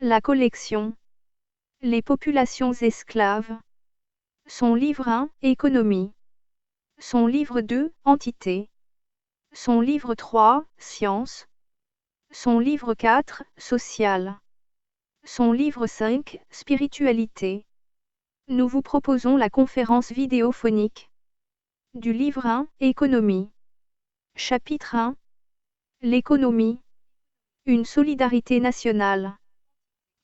La collection. Les populations esclaves. Son livre 1, Économie. Son livre 2, Entité. Son livre 3, Sciences. Son livre 4, Social. Son livre 5, Spiritualité. Nous vous proposons la conférence vidéophonique du livre 1, Économie. Chapitre 1. L'économie. Une solidarité nationale.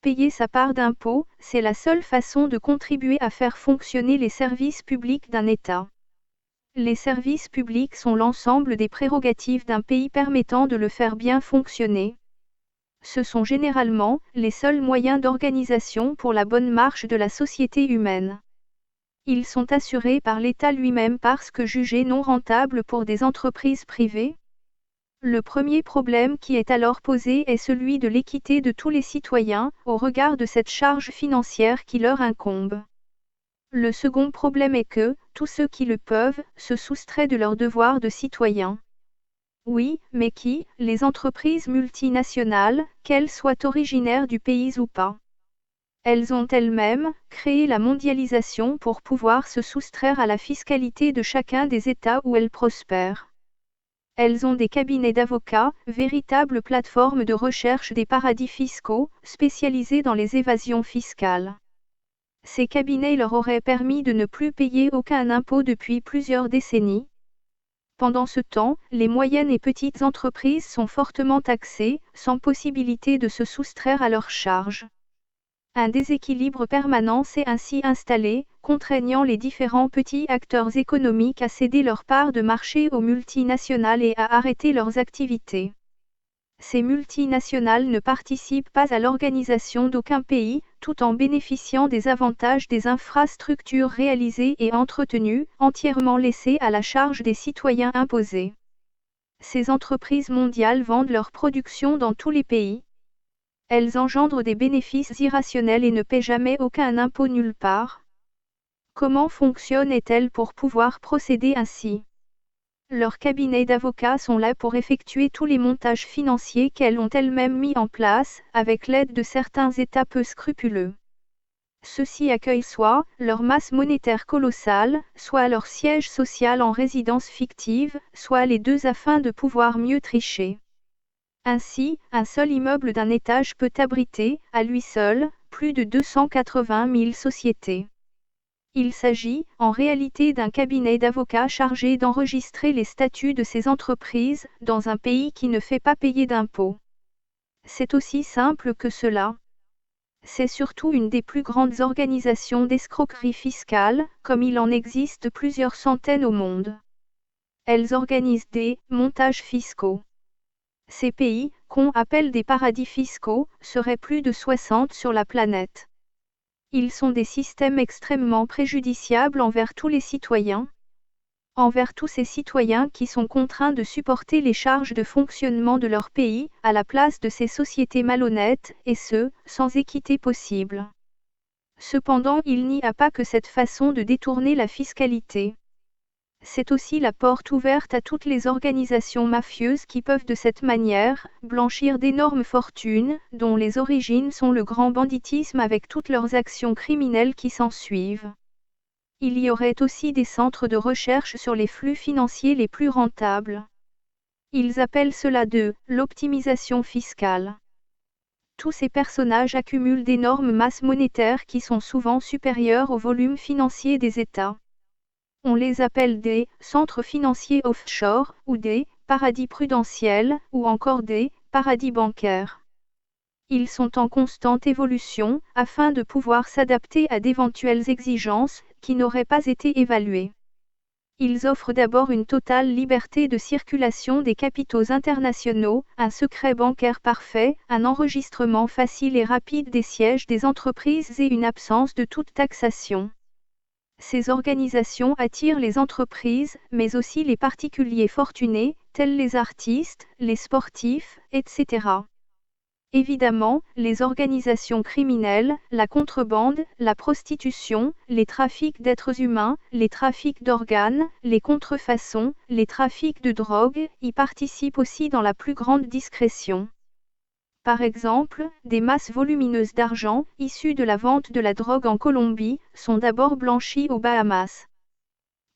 Payer sa part d'impôt, c'est la seule façon de contribuer à faire fonctionner les services publics d'un État. Les services publics sont l'ensemble des prérogatives d'un pays permettant de le faire bien fonctionner. Ce sont généralement les seuls moyens d'organisation pour la bonne marche de la société humaine. Ils sont assurés par l'État lui-même parce que jugés non rentables pour des entreprises privées. Le premier problème qui est alors posé est celui de l'équité de tous les citoyens, au regard de cette charge financière qui leur incombe. Le second problème est que, tous ceux qui le peuvent, se soustraient de leurs devoirs de citoyens. Oui, mais qui, les entreprises multinationales, qu'elles soient originaires du pays ou pas. Elles ont elles-mêmes créé la mondialisation pour pouvoir se soustraire à la fiscalité de chacun des États où elles prospèrent. Elles ont des cabinets d'avocats, véritables plateformes de recherche des paradis fiscaux, spécialisées dans les évasions fiscales. Ces cabinets leur auraient permis de ne plus payer aucun impôt depuis plusieurs décennies. Pendant ce temps, les moyennes et petites entreprises sont fortement taxées, sans possibilité de se soustraire à leurs charges. Un déséquilibre permanent s'est ainsi installé, contraignant les différents petits acteurs économiques à céder leur part de marché aux multinationales et à arrêter leurs activités. Ces multinationales ne participent pas à l'organisation d'aucun pays, tout en bénéficiant des avantages des infrastructures réalisées et entretenues, entièrement laissées à la charge des citoyens imposés. Ces entreprises mondiales vendent leur production dans tous les pays. Elles engendrent des bénéfices irrationnels et ne paient jamais aucun impôt nulle part. Comment fonctionnent-elles pour pouvoir procéder ainsi? Leurs cabinets d'avocats sont là pour effectuer tous les montages financiers qu'elles ont elles-mêmes mis en place, avec l'aide de certains États peu scrupuleux. Ceux-ci accueillent soit leur masse monétaire colossale, soit leur siège social en résidence fictive, soit les deux afin de pouvoir mieux tricher. Ainsi, un seul immeuble d'un étage peut abriter, à lui seul, plus de 280 000 sociétés. Il s'agit, en réalité, d'un cabinet d'avocats chargé d'enregistrer les statuts de ces entreprises, dans un pays qui ne fait pas payer d'impôts. C'est aussi simple que cela. C'est surtout une des plus grandes organisations d'escroquerie fiscale, comme il en existe plusieurs centaines au monde. Elles organisent des montages fiscaux. Ces pays, qu'on appelle des paradis fiscaux, seraient plus de 60 sur la planète. Ils sont des systèmes extrêmement préjudiciables envers tous les citoyens. Envers tous ces citoyens qui sont contraints de supporter les charges de fonctionnement de leur pays, à la place de ces sociétés malhonnêtes, et ce, sans équité possible. Cependant, il n'y a pas que cette façon de détourner la fiscalité. C'est aussi la porte ouverte à toutes les organisations mafieuses qui peuvent de cette manière blanchir d'énormes fortunes, dont les origines sont le grand banditisme avec toutes leurs actions criminelles qui s'ensuivent. Il y aurait aussi des centres de recherche sur les flux financiers les plus rentables. Ils appellent cela de l'optimisation fiscale. Tous ces personnages accumulent d'énormes masses monétaires qui sont souvent supérieures au volume financier des États. On les appelle des centres financiers offshore, ou des paradis prudentiels, ou encore des paradis bancaires. Ils sont en constante évolution, afin de pouvoir s'adapter à d'éventuelles exigences, qui n'auraient pas été évaluées. Ils offrent d'abord une totale liberté de circulation des capitaux internationaux, un secret bancaire parfait, un enregistrement facile et rapide des sièges des entreprises et une absence de toute taxation. Ces organisations attirent les entreprises, mais aussi les particuliers fortunés, tels les artistes, les sportifs, etc. Évidemment, les organisations criminelles, la contrebande, la prostitution, les trafics d'êtres humains, les trafics d'organes, les contrefaçons, les trafics de drogue, y participent aussi dans la plus grande discrétion. Par exemple, des masses volumineuses d'argent, issues de la vente de la drogue en Colombie, sont d'abord blanchies aux Bahamas.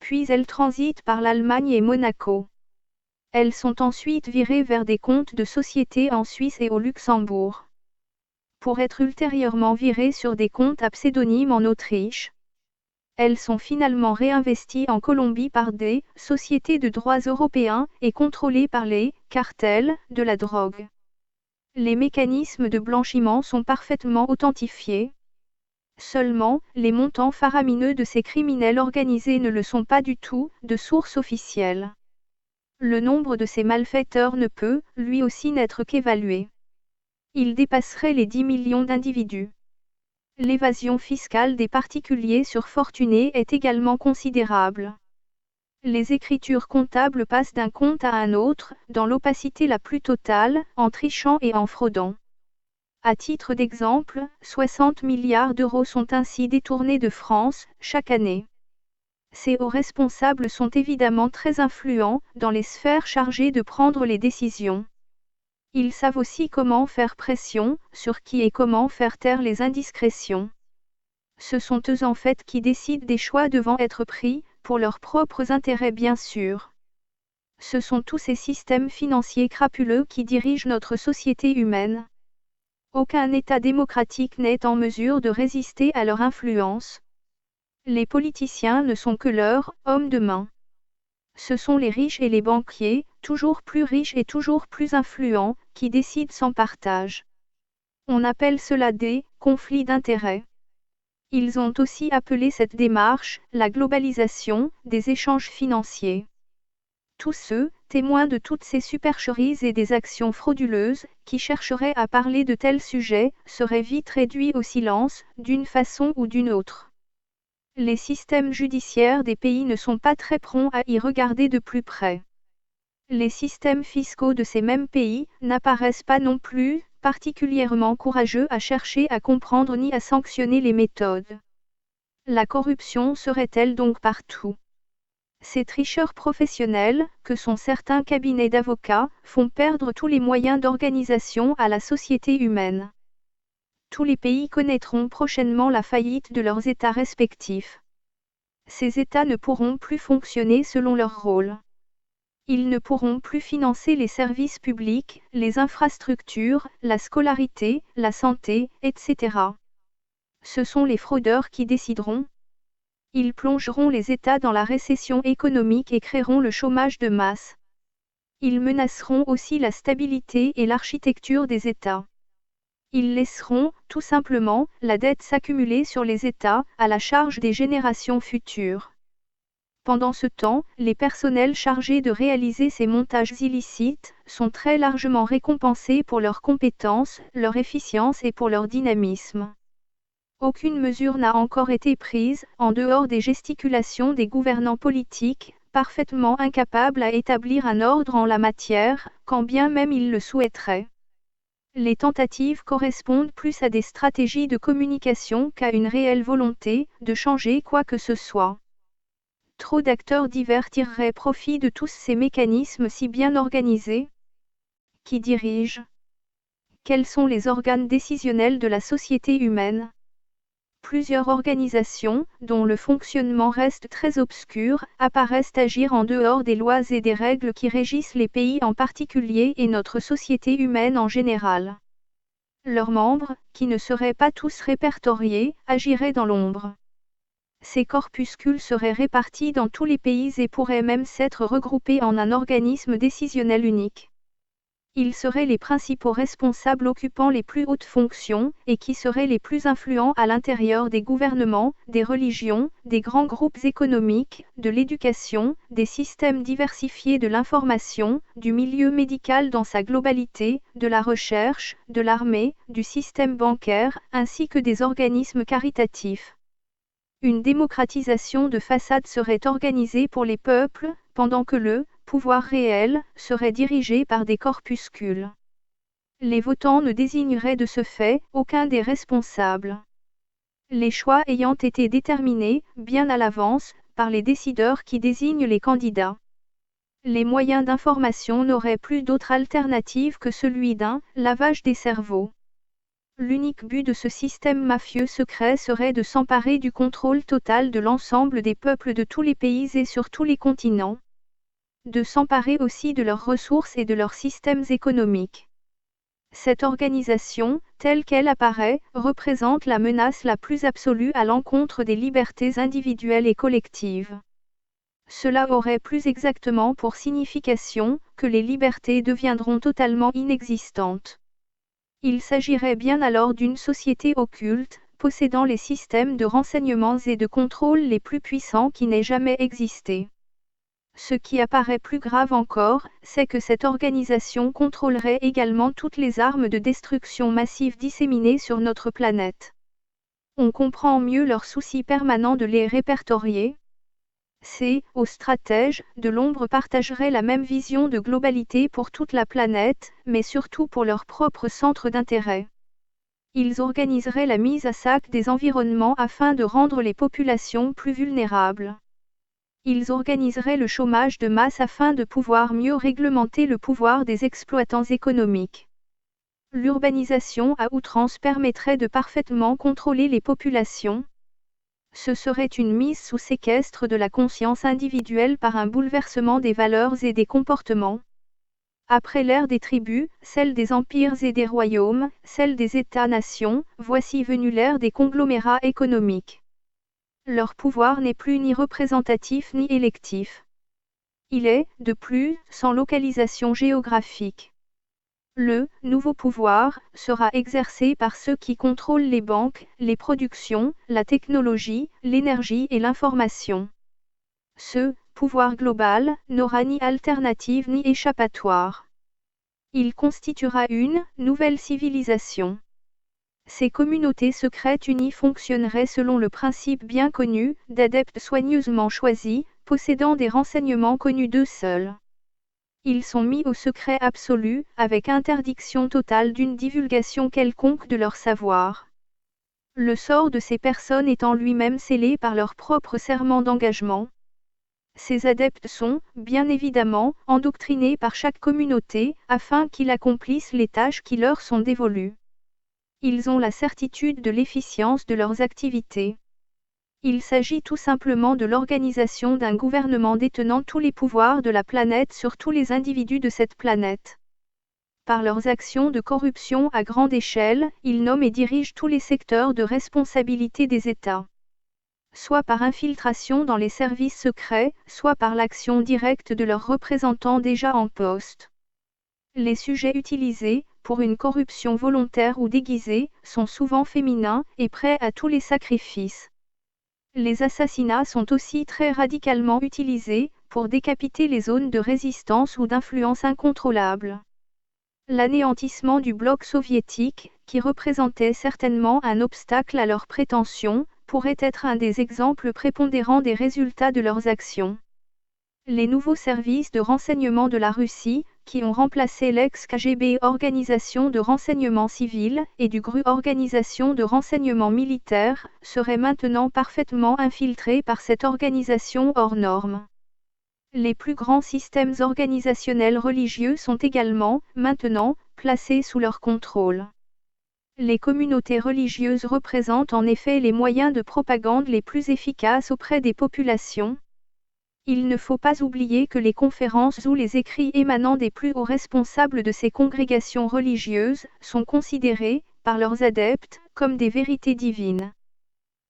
Puis elles transitent par l'Allemagne et Monaco. Elles sont ensuite virées vers des comptes de société en Suisse et au Luxembourg, pour être ultérieurement virées sur des comptes à pseudonyme en Autriche. Elles sont finalement réinvesties en Colombie par des sociétés de droits européens et contrôlées par les cartels de la drogue. Les mécanismes de blanchiment sont parfaitement authentifiés. Seulement, les montants faramineux de ces criminels organisés ne le sont pas du tout, de source officielle. Le nombre de ces malfaiteurs ne peut, lui aussi, n'être qu'évalué. Il dépasserait les 10 millions d'individus. L'évasion fiscale des particuliers surfortunés est également considérable. Les écritures comptables passent d'un compte à un autre, dans l'opacité la plus totale, en trichant et en fraudant. À titre d'exemple, 60 milliards d'euros sont ainsi détournés de France, chaque année. Ces hauts responsables sont évidemment très influents, dans les sphères chargées de prendre les décisions. Ils savent aussi comment faire pression, sur qui et comment faire taire les indiscrétions. Ce sont eux en fait qui décident des choix devant être pris, pour leurs propres intérêts bien sûr. Ce sont tous ces systèmes financiers crapuleux qui dirigent notre société humaine. Aucun État démocratique n'est en mesure de résister à leur influence. Les politiciens ne sont que leurs hommes de main. Ce sont les riches et les banquiers, toujours plus riches et toujours plus influents, qui décident sans partage. On appelle cela des conflits d'intérêts. Ils ont aussi appelé cette démarche la globalisation des échanges financiers. Tous ceux, témoins de toutes ces supercheries et des actions frauduleuses, qui chercheraient à parler de tels sujets, seraient vite réduits au silence, d'une façon ou d'une autre. Les systèmes judiciaires des pays ne sont pas très prompts à y regarder de plus près. Les systèmes fiscaux de ces mêmes pays n'apparaissent pas non plus particulièrement courageux à chercher à comprendre ni à sanctionner les méthodes. La corruption serait-elle donc partout? Ces tricheurs professionnels, que sont certains cabinets d'avocats, font perdre tous les moyens d'organisation à la société humaine. Tous les pays connaîtront prochainement la faillite de leurs États respectifs. Ces États ne pourront plus fonctionner selon leur rôle. Ils ne pourront plus financer les services publics, les infrastructures, la scolarité, la santé, etc. Ce sont les fraudeurs qui décideront. Ils plongeront les États dans la récession économique et créeront le chômage de masse. Ils menaceront aussi la stabilité et l'architecture des États. Ils laisseront, tout simplement, la dette s'accumuler sur les États, à la charge des générations futures. Pendant ce temps, les personnels chargés de réaliser ces montages illicites sont très largement récompensés pour leurs compétences, leur efficience et pour leur dynamisme. Aucune mesure n'a encore été prise, en dehors des gesticulations des gouvernants politiques, parfaitement incapables à établir un ordre en la matière, quand bien même ils le souhaiteraient. Les tentatives correspondent plus à des stratégies de communication qu'à une réelle volonté de changer quoi que ce soit. Trop d'acteurs divers tireraient profit de tous ces mécanismes si bien organisés. Qui dirige? Quels sont les organes décisionnels de la société humaine? Plusieurs organisations, dont le fonctionnement reste très obscur, apparaissent agir en dehors des lois et des règles qui régissent les pays en particulier et notre société humaine en général. Leurs membres, qui ne seraient pas tous répertoriés, agiraient dans l'ombre. Ces corpuscules seraient répartis dans tous les pays et pourraient même s'être regroupés en un organisme décisionnel unique. Ils seraient les principaux responsables occupant les plus hautes fonctions, et qui seraient les plus influents à l'intérieur des gouvernements, des religions, des grands groupes économiques, de l'éducation, des systèmes diversifiés de l'information, du milieu médical dans sa globalité, de la recherche, de l'armée, du système bancaire, ainsi que des organismes caritatifs. Une démocratisation de façade serait organisée pour les peuples, pendant que le pouvoir réel serait dirigé par des corpuscules. Les votants ne désigneraient de ce fait aucun des responsables. Les choix ayant été déterminés, bien à l'avance, par les décideurs qui désignent les candidats. Les moyens d'information n'auraient plus d'autre alternative que celui d'un lavage des cerveaux. L'unique but de ce système mafieux secret serait de s'emparer du contrôle total de l'ensemble des peuples de tous les pays et sur tous les continents, de s'emparer aussi de leurs ressources et de leurs systèmes économiques. Cette organisation, telle qu'elle apparaît, représente la menace la plus absolue à l'encontre des libertés individuelles et collectives. Cela aurait plus exactement pour signification que les libertés deviendront totalement inexistantes. Il s'agirait bien alors d'une société occulte, possédant les systèmes de renseignements et de contrôle les plus puissants qui n'aient jamais existé. Ce qui apparaît plus grave encore, c'est que cette organisation contrôlerait également toutes les armes de destruction massive disséminées sur notre planète. On comprend mieux leur souci permanent de les répertorier. Aux stratèges de l'ombre partageraient la même vision de globalité pour toute la planète, mais surtout pour leur propre centre d'intérêt. Ils organiseraient la mise à sac des environnements afin de rendre les populations plus vulnérables. Ils organiseraient le chômage de masse afin de pouvoir mieux réglementer le pouvoir des exploitants économiques. L'urbanisation à outrance permettrait de parfaitement contrôler les populations. Ce serait une mise sous séquestre de la conscience individuelle par un bouleversement des valeurs et des comportements. Après l'ère des tribus, celle des empires et des royaumes, celle des États-nations, voici venue l'ère des conglomérats économiques. Leur pouvoir n'est plus ni représentatif ni électif. Il est, de plus, sans localisation géographique. Le nouveau pouvoir sera exercé par ceux qui contrôlent les banques, les productions, la technologie, l'énergie et l'information. Ce pouvoir global n'aura ni alternative ni échappatoire. Il constituera une nouvelle civilisation. Ces communautés secrètes unies fonctionneraient selon le principe bien connu d'adeptes soigneusement choisis, possédant des renseignements connus d'eux seuls. Ils sont mis au secret absolu, avec interdiction totale d'une divulgation quelconque de leur savoir. Le sort de ces personnes étant lui-même scellé par leur propre serment d'engagement. Ces adeptes sont, bien évidemment, endoctrinés par chaque communauté, afin qu'ils accomplissent les tâches qui leur sont dévolues. Ils ont la certitude de l'efficience de leurs activités. Il s'agit tout simplement de l'organisation d'un gouvernement détenant tous les pouvoirs de la planète sur tous les individus de cette planète. Par leurs actions de corruption à grande échelle, ils nomment et dirigent tous les secteurs de responsabilité des États. Soit par infiltration dans les services secrets, soit par l'action directe de leurs représentants déjà en poste. Les sujets utilisés, pour une corruption volontaire ou déguisée, sont souvent féminins et prêts à tous les sacrifices. Les assassinats sont aussi très radicalement utilisés, pour décapiter les zones de résistance ou d'influence incontrôlables. L'anéantissement du bloc soviétique, qui représentait certainement un obstacle à leurs prétentions, pourrait être un des exemples prépondérants des résultats de leurs actions. Les nouveaux services de renseignement de la Russie, qui ont remplacé l'ex-KGB Organisation de renseignement civil, et du GRU Organisation de renseignement militaire, seraient maintenant parfaitement infiltrés par cette organisation hors norme. Les plus grands systèmes organisationnels religieux sont également, maintenant, placés sous leur contrôle. Les communautés religieuses représentent en effet les moyens de propagande les plus efficaces auprès des populations. Il ne faut pas oublier que les conférences ou les écrits émanant des plus hauts responsables de ces congrégations religieuses sont considérés, par leurs adeptes, comme des vérités divines.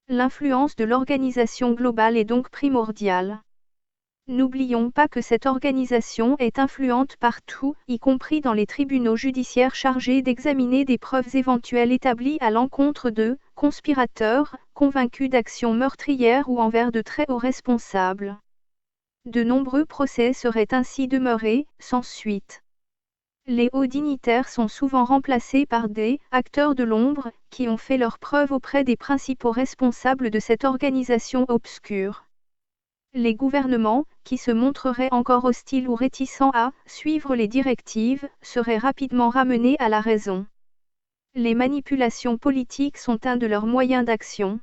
L'influence de l'organisation globale est donc primordiale. N'oublions pas que cette organisation est influente partout, y compris dans les tribunaux judiciaires chargés d'examiner des preuves éventuelles établies à l'encontre de conspirateurs, convaincus d'actions meurtrières ou envers de très hauts responsables. De nombreux procès seraient ainsi demeurés, sans suite. Les hauts dignitaires sont souvent remplacés par des acteurs de l'ombre, qui ont fait leurs preuves auprès des principaux responsables de cette organisation obscure. Les gouvernements, qui se montreraient encore hostiles ou réticents à suivre les directives, seraient rapidement ramenés à la raison. Les manipulations politiques sont un de leurs moyens d'action.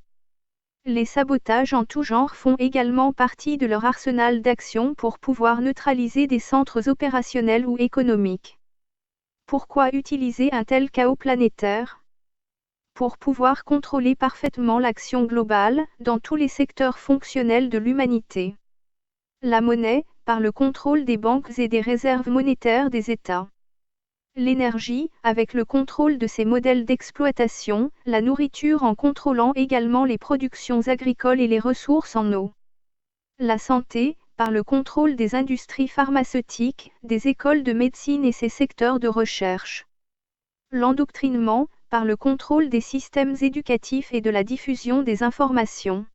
Les sabotages en tout genre font également partie de leur arsenal d'action pour pouvoir neutraliser des centres opérationnels ou économiques. Pourquoi utiliser un tel chaos planétaire? Pour pouvoir contrôler parfaitement l'action globale, dans tous les secteurs fonctionnels de l'humanité. La monnaie, par le contrôle des banques et des réserves monétaires des États. L'énergie, avec le contrôle de ses modèles d'exploitation, la nourriture en contrôlant également les productions agricoles et les ressources en eau. La santé, par le contrôle des industries pharmaceutiques, des écoles de médecine et ses secteurs de recherche. L'endoctrinement, par le contrôle des systèmes éducatifs et de la diffusion des informations.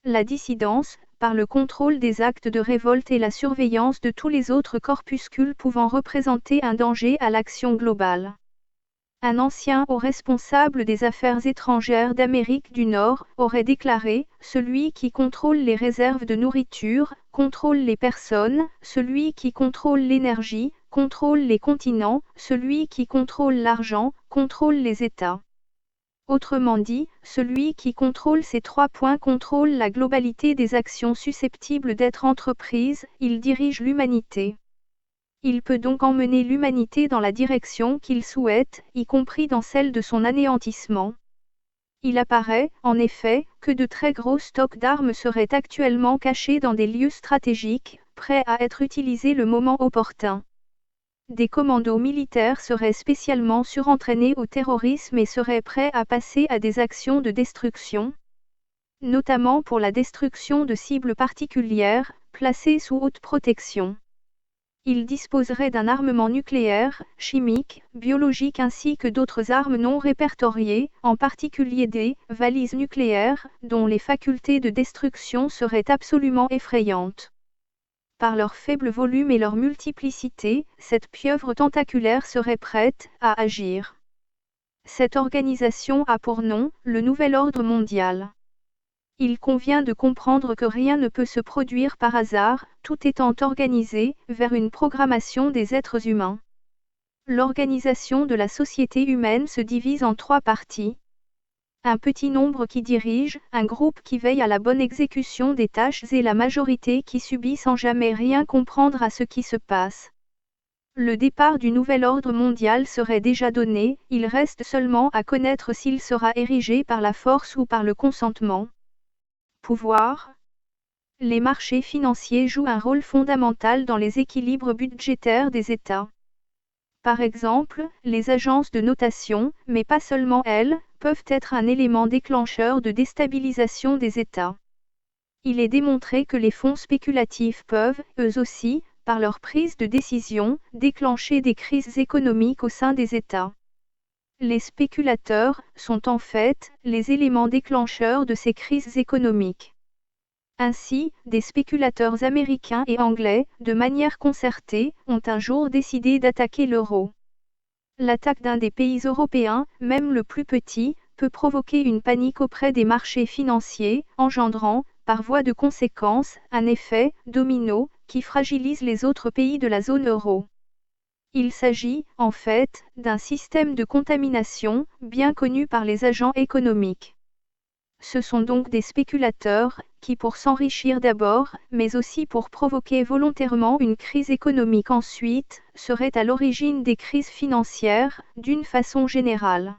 La dissidence, par le contrôle des actes de révolte et la surveillance de tous les autres corpuscules pouvant représenter un danger à l'action globale. Un ancien haut responsable des affaires étrangères d'Amérique du Nord aurait déclaré « Celui qui contrôle les réserves de nourriture, contrôle les personnes, celui qui contrôle l'énergie, contrôle les continents, celui qui contrôle l'argent, contrôle les États. » Autrement dit, celui qui contrôle ces 3 points contrôle la globalité des actions susceptibles d'être entreprises, il dirige l'humanité. Il peut donc emmener l'humanité dans la direction qu'il souhaite, y compris dans celle de son anéantissement. Il apparaît, en effet, que de très gros stocks d'armes seraient actuellement cachés dans des lieux stratégiques, prêts à être utilisés le moment opportun. Des commandos militaires seraient spécialement surentraînés au terrorisme et seraient prêts à passer à des actions de destruction, notamment pour la destruction de cibles particulières, placées sous haute protection. Ils disposeraient d'un armement nucléaire, chimique, biologique ainsi que d'autres armes non répertoriées, en particulier des valises nucléaires, dont les facultés de destruction seraient absolument effrayantes. Par leur faible volume et leur multiplicité, cette pieuvre tentaculaire serait prête à agir. Cette organisation a pour nom le Nouvel Ordre mondial. Il convient de comprendre que rien ne peut se produire par hasard, tout étant organisé vers une programmation des êtres humains. L'organisation de la société humaine se divise en 3 parties. Un petit nombre qui dirige, un groupe qui veille à la bonne exécution des tâches et la majorité qui subit sans jamais rien comprendre à ce qui se passe. Le départ du nouvel ordre mondial serait déjà donné, il reste seulement à connaître s'il sera érigé par la force ou par le consentement. Pouvoir. Les marchés financiers jouent un rôle fondamental dans les équilibres budgétaires des États. Par exemple, les agences de notation, mais pas seulement elles, peuvent être un élément déclencheur de déstabilisation des États. Il est démontré que les fonds spéculatifs peuvent, eux aussi, par leur prise de décision, déclencher des crises économiques au sein des États. Les spéculateurs sont en fait les éléments déclencheurs de ces crises économiques. Ainsi, des spéculateurs américains et anglais, de manière concertée, ont un jour décidé d'attaquer l'euro. L'attaque d'un des pays européens, même le plus petit, peut provoquer une panique auprès des marchés financiers, engendrant, par voie de conséquence, un effet domino qui fragilise les autres pays de la zone euro. Il s'agit, en fait, d'un système de contamination, bien connu par les agents économiques. Ce sont donc des spéculateurs, qui pour s'enrichir d'abord, mais aussi pour provoquer volontairement une crise économique ensuite, seraient à l'origine des crises financières, d'une façon générale.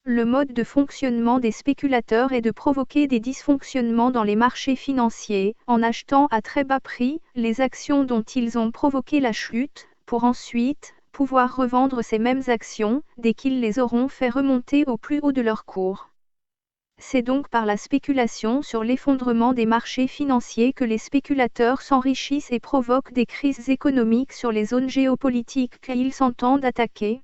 Le mode de fonctionnement des spéculateurs est de provoquer des dysfonctionnements dans les marchés financiers, en achetant à très bas prix les actions dont ils ont provoqué la chute, pour ensuite pouvoir revendre ces mêmes actions, dès qu'ils les auront fait remonter au plus haut de leur cours. C'est donc par la spéculation sur l'effondrement des marchés financiers que les spéculateurs s'enrichissent et provoquent des crises économiques sur les zones géopolitiques qu'ils s'entendent attaquer.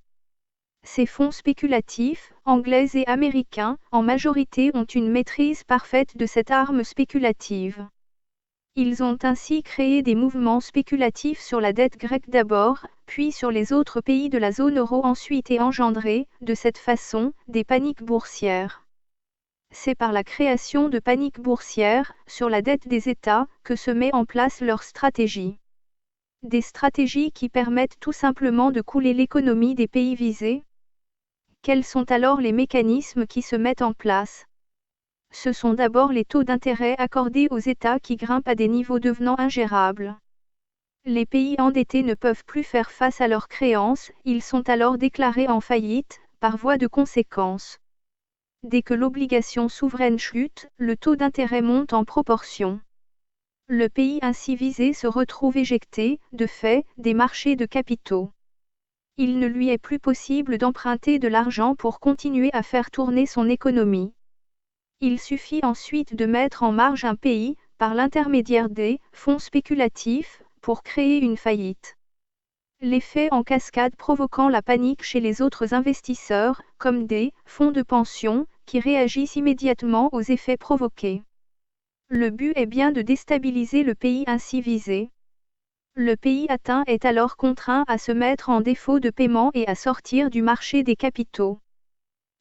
Ces fonds spéculatifs, anglais et américains, en majorité ont une maîtrise parfaite de cette arme spéculative. Ils ont ainsi créé des mouvements spéculatifs sur la dette grecque d'abord, puis sur les autres pays de la zone euro ensuite et engendré, de cette façon, des paniques boursières. C'est par la création de paniques boursières, sur la dette des États, que se met en place leur stratégie. Des stratégies qui permettent tout simplement de couler l'économie des pays visés. Quels sont alors les mécanismes qui se mettent en place ? Ce sont d'abord les taux d'intérêt accordés aux États qui grimpent à des niveaux devenant ingérables. Les pays endettés ne peuvent plus faire face à leurs créances, ils sont alors déclarés en faillite, par voie de conséquence. Dès que l'obligation souveraine chute, le taux d'intérêt monte en proportion. Le pays ainsi visé se retrouve éjecté, de fait, des marchés de capitaux. Il ne lui est plus possible d'emprunter de l'argent pour continuer à faire tourner son économie. Il suffit ensuite de mettre en marge un pays, par l'intermédiaire des fonds spéculatifs, pour créer une faillite. L'effet en cascade provoquant la panique chez les autres investisseurs, comme des fonds de pension, qui réagissent immédiatement aux effets provoqués. Le but est bien de déstabiliser le pays ainsi visé. Le pays atteint est alors contraint à se mettre en défaut de paiement et à sortir du marché des capitaux.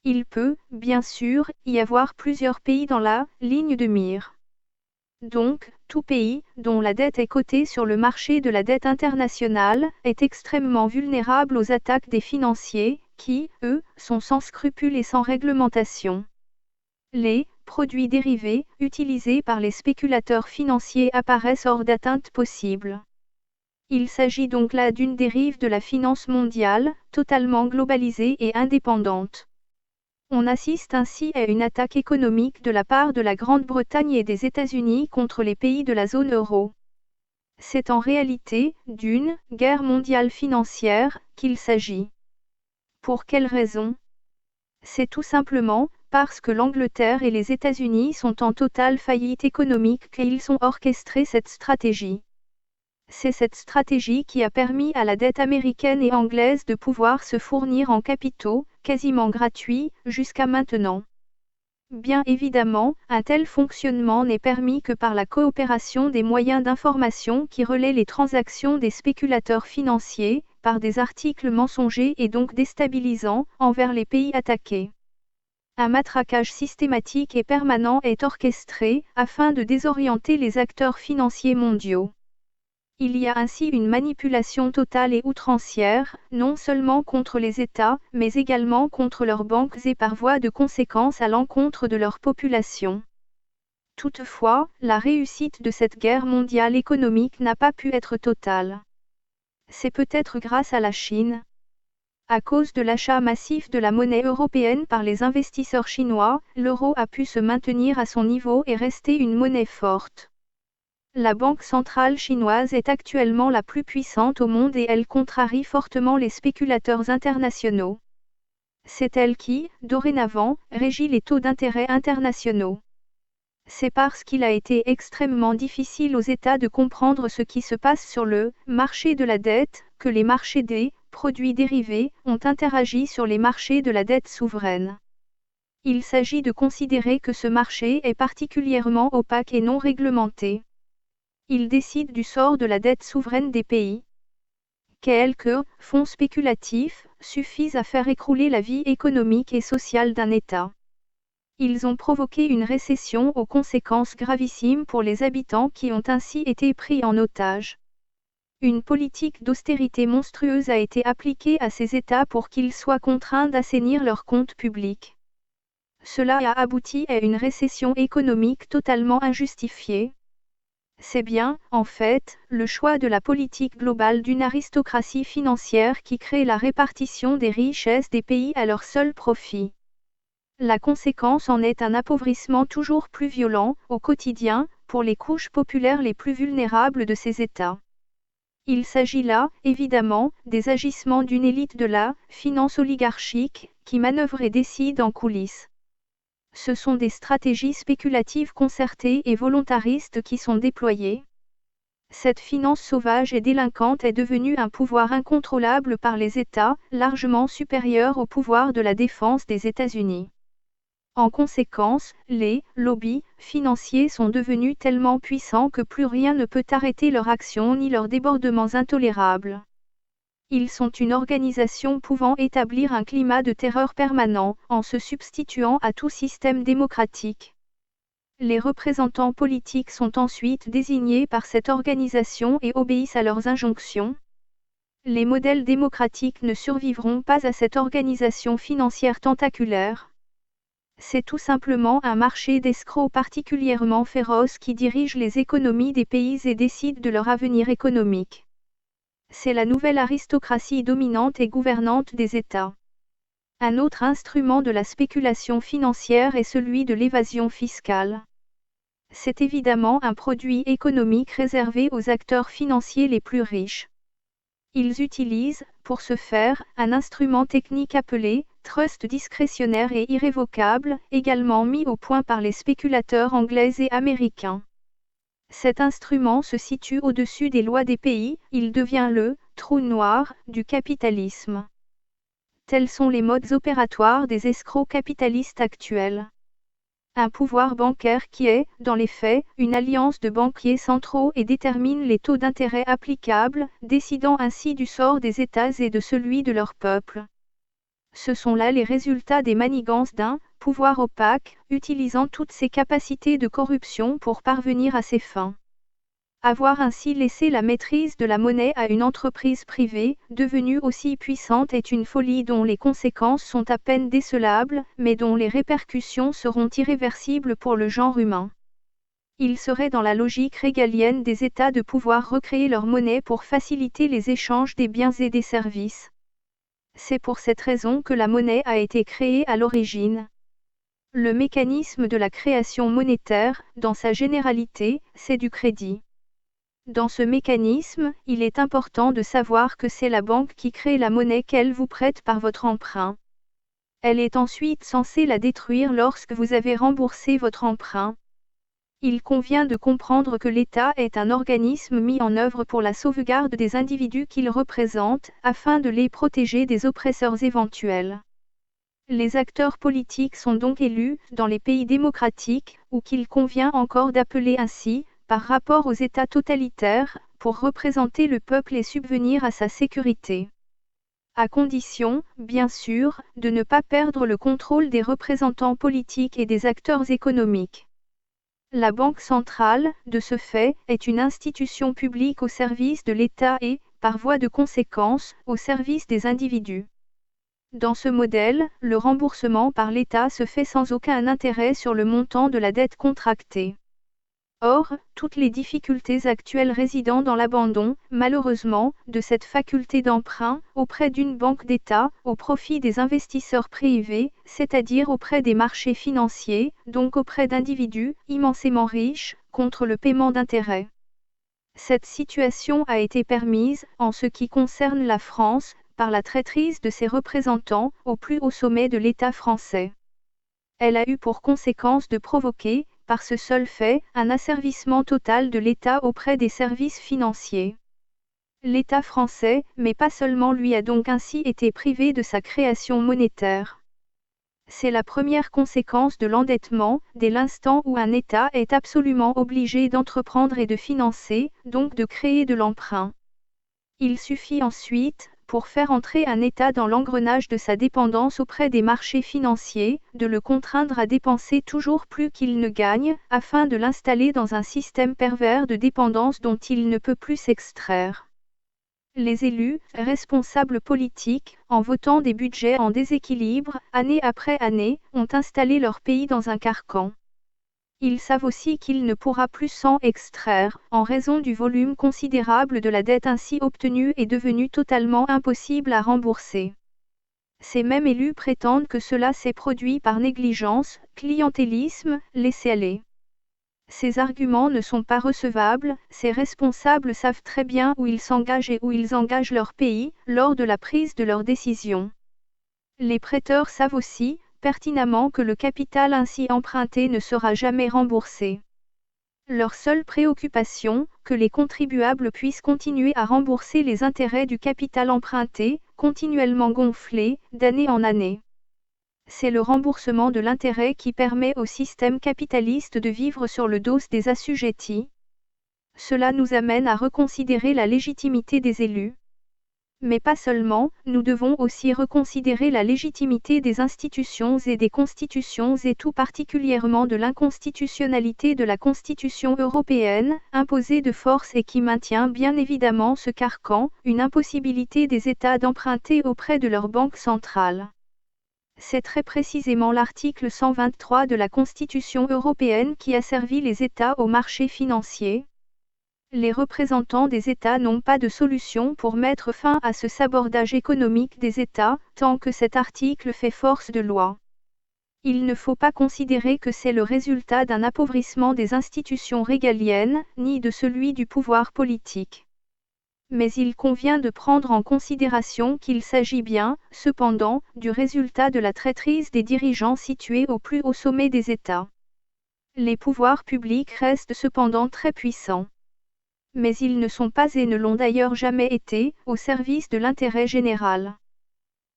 Il peut, bien sûr, y avoir plusieurs pays dans la ligne de mire. Donc, tout pays, dont la dette est cotée sur le marché de la dette internationale, est extrêmement vulnérable aux attaques des financiers, qui, eux, sont sans scrupules et sans réglementation. Les produits dérivés, utilisés par les spéculateurs financiers apparaissent hors d'atteinte possible. Il s'agit donc là d'une dérive de la finance mondiale, totalement globalisée et indépendante. On assiste ainsi à une attaque économique de la part de la Grande-Bretagne et des États-Unis contre les pays de la zone euro. C'est en réalité d'une guerre mondiale financière qu'il s'agit. Pour quelle raison? C'est tout simplement parce que l'Angleterre et les États-Unis sont en totale faillite économique qu'ils ont orchestré cette stratégie. C'est cette stratégie qui a permis à la dette américaine et anglaise de pouvoir se fournir en capitaux, quasiment gratuits, jusqu'à maintenant. Bien évidemment, un tel fonctionnement n'est permis que par la coopération des moyens d'information qui relaient les transactions des spéculateurs financiers, par des articles mensongers et donc déstabilisants, envers les pays attaqués. Un matraquage systématique et permanent est orchestré, afin de désorienter les acteurs financiers mondiaux. Il y a ainsi une manipulation totale et outrancière, non seulement contre les États, mais également contre leurs banques et par voie de conséquence à l'encontre de leur population. Toutefois, la réussite de cette guerre mondiale économique n'a pas pu être totale. C'est peut-être grâce à la Chine. À cause de l'achat massif de la monnaie européenne par les investisseurs chinois, l'euro a pu se maintenir à son niveau et rester une monnaie forte. La Banque centrale chinoise est actuellement la plus puissante au monde et elle contrarie fortement les spéculateurs internationaux. C'est elle qui, dorénavant, régit les taux d'intérêt internationaux. C'est parce qu'il a été extrêmement difficile aux États de comprendre ce qui se passe sur le marché de la dette, que les marchés des produits dérivés ont interagi sur les marchés de la dette souveraine. Il s'agit de considérer que ce marché est particulièrement opaque et non réglementé. Il décide du sort de la dette souveraine des pays. Quelques fonds spéculatifs suffisent à faire écrouler la vie économique et sociale d'un État. Ils ont provoqué une récession aux conséquences gravissimes pour les habitants qui ont ainsi été pris en otage. Une politique d'austérité monstrueuse a été appliquée à ces États pour qu'ils soient contraints d'assainir leurs comptes publics. Cela a abouti à une récession économique totalement injustifiée. C'est bien, en fait, le choix de la politique globale d'une aristocratie financière qui crée la répartition des richesses des pays à leur seul profit. La conséquence en est un appauvrissement toujours plus violent, au quotidien, pour les couches populaires les plus vulnérables de ces États. Il s'agit là, évidemment, des agissements d'une élite de la finance oligarchique, qui manœuvre et décide en coulisses. Ce sont des stratégies spéculatives concertées et volontaristes qui sont déployées. Cette finance sauvage et délinquante est devenue un pouvoir incontrôlable par les États, largement supérieur au pouvoir de la défense des États-Unis. En conséquence, les lobbies financiers sont devenus tellement puissants que plus rien ne peut arrêter leur action ni leurs débordements intolérables. Ils sont une organisation pouvant établir un climat de terreur permanent, en se substituant à tout système démocratique. Les représentants politiques sont ensuite désignés par cette organisation et obéissent à leurs injonctions. Les modèles démocratiques ne survivront pas à cette organisation financière tentaculaire. C'est tout simplement un marché d'escrocs particulièrement féroce qui dirige les économies des pays et décide de leur avenir économique. C'est la nouvelle aristocratie dominante et gouvernante des États. Un autre instrument de la spéculation financière est celui de l'évasion fiscale. C'est évidemment un produit économique réservé aux acteurs financiers les plus riches. Ils utilisent, pour ce faire, un instrument technique appelé trust discrétionnaire et irrévocable, également mis au point par les spéculateurs anglais et américains. Cet instrument se situe au-dessus des lois des pays, il devient le trou noir du capitalisme. Tels sont les modes opératoires des escrocs capitalistes actuels. Un pouvoir bancaire qui est, dans les faits, une alliance de banquiers centraux et détermine les taux d'intérêt applicables, décidant ainsi du sort des États et de celui de leur peuple. Ce sont là les résultats des manigances d'un pouvoir opaque, utilisant toutes ses capacités de corruption pour parvenir à ses fins. Avoir ainsi laissé la maîtrise de la monnaie à une entreprise privée, devenue aussi puissante, est une folie dont les conséquences sont à peine décelables, mais dont les répercussions seront irréversibles pour le genre humain. Il serait dans la logique régalienne des États de pouvoir recréer leur monnaie pour faciliter les échanges des biens et des services. C'est pour cette raison que la monnaie a été créée à l'origine. Le mécanisme de la création monétaire, dans sa généralité, c'est du crédit. Dans ce mécanisme, il est important de savoir que c'est la banque qui crée la monnaie qu'elle vous prête par votre emprunt. Elle est ensuite censée la détruire lorsque vous avez remboursé votre emprunt. Il convient de comprendre que l'État est un organisme mis en œuvre pour la sauvegarde des individus qu'il représente, afin de les protéger des oppresseurs éventuels. Les acteurs politiques sont donc élus, dans les pays démocratiques, ou qu'il convient encore d'appeler ainsi, par rapport aux États totalitaires, pour représenter le peuple et subvenir à sa sécurité. À condition, bien sûr, de ne pas perdre le contrôle des représentants politiques et des acteurs économiques. La Banque centrale, de ce fait, est une institution publique au service de l'État et, par voie de conséquence, au service des individus. Dans ce modèle, le remboursement par l'État se fait sans aucun intérêt sur le montant de la dette contractée. Or, toutes les difficultés actuelles résident dans l'abandon, malheureusement, de cette faculté d'emprunt, auprès d'une banque d'État, au profit des investisseurs privés, c'est-à-dire auprès des marchés financiers, donc auprès d'individus, immensément riches, contre le paiement d'intérêts. Cette situation a été permise, en ce qui concerne la France, par la traîtrise de ses représentants, au plus haut sommet de l'État français. Elle a eu pour conséquence de provoquer, par ce seul fait, un asservissement total de l'État auprès des services financiers. L'État français, mais pas seulement lui, a donc ainsi été privé de sa création monétaire. C'est la première conséquence de l'endettement, dès l'instant où un État est absolument obligé d'entreprendre et de financer, donc de créer de l'emprunt. Il suffit ensuite, pour faire entrer un État dans l'engrenage de sa dépendance auprès des marchés financiers, de le contraindre à dépenser toujours plus qu'il ne gagne, afin de l'installer dans un système pervers de dépendance dont il ne peut plus s'extraire. Les élus, responsables politiques, en votant des budgets en déséquilibre, année après année, ont installé leur pays dans un carcan. Ils savent aussi qu'il ne pourra plus s'en extraire, en raison du volume considérable de la dette ainsi obtenue et devenue totalement impossible à rembourser. Ces mêmes élus prétendent que cela s'est produit par négligence, clientélisme, laisser-aller. Ces arguments ne sont pas recevables, ces responsables savent très bien où ils s'engagent et où ils engagent leur pays, lors de la prise de leurs décisions. Les prêteurs savent aussi, pertinemment, que le capital ainsi emprunté ne sera jamais remboursé. Leur seule préoccupation, que les contribuables puissent continuer à rembourser les intérêts du capital emprunté, continuellement gonflé, d'année en année. C'est le remboursement de l'intérêt qui permet au système capitaliste de vivre sur le dos des assujettis. Cela nous amène à reconsidérer la légitimité des élus. Mais pas seulement, nous devons aussi reconsidérer la légitimité des institutions et des constitutions et tout particulièrement de l'inconstitutionnalité de la Constitution européenne, imposée de force et qui maintient bien évidemment ce carcan, une impossibilité des États d'emprunter auprès de leur banque centrale. C'est très précisément l'article 123 de la Constitution européenne qui asservit les États au marché financier. Les représentants des États n'ont pas de solution pour mettre fin à ce sabordage économique des États, tant que cet article fait force de loi. Il ne faut pas considérer que c'est le résultat d'un appauvrissement des institutions régaliennes, ni de celui du pouvoir politique. Mais il convient de prendre en considération qu'il s'agit bien, cependant, du résultat de la traîtrise des dirigeants situés au plus haut sommet des États. Les pouvoirs publics restent cependant très puissants. Mais ils ne sont pas et ne l'ont d'ailleurs jamais été, au service de l'intérêt général.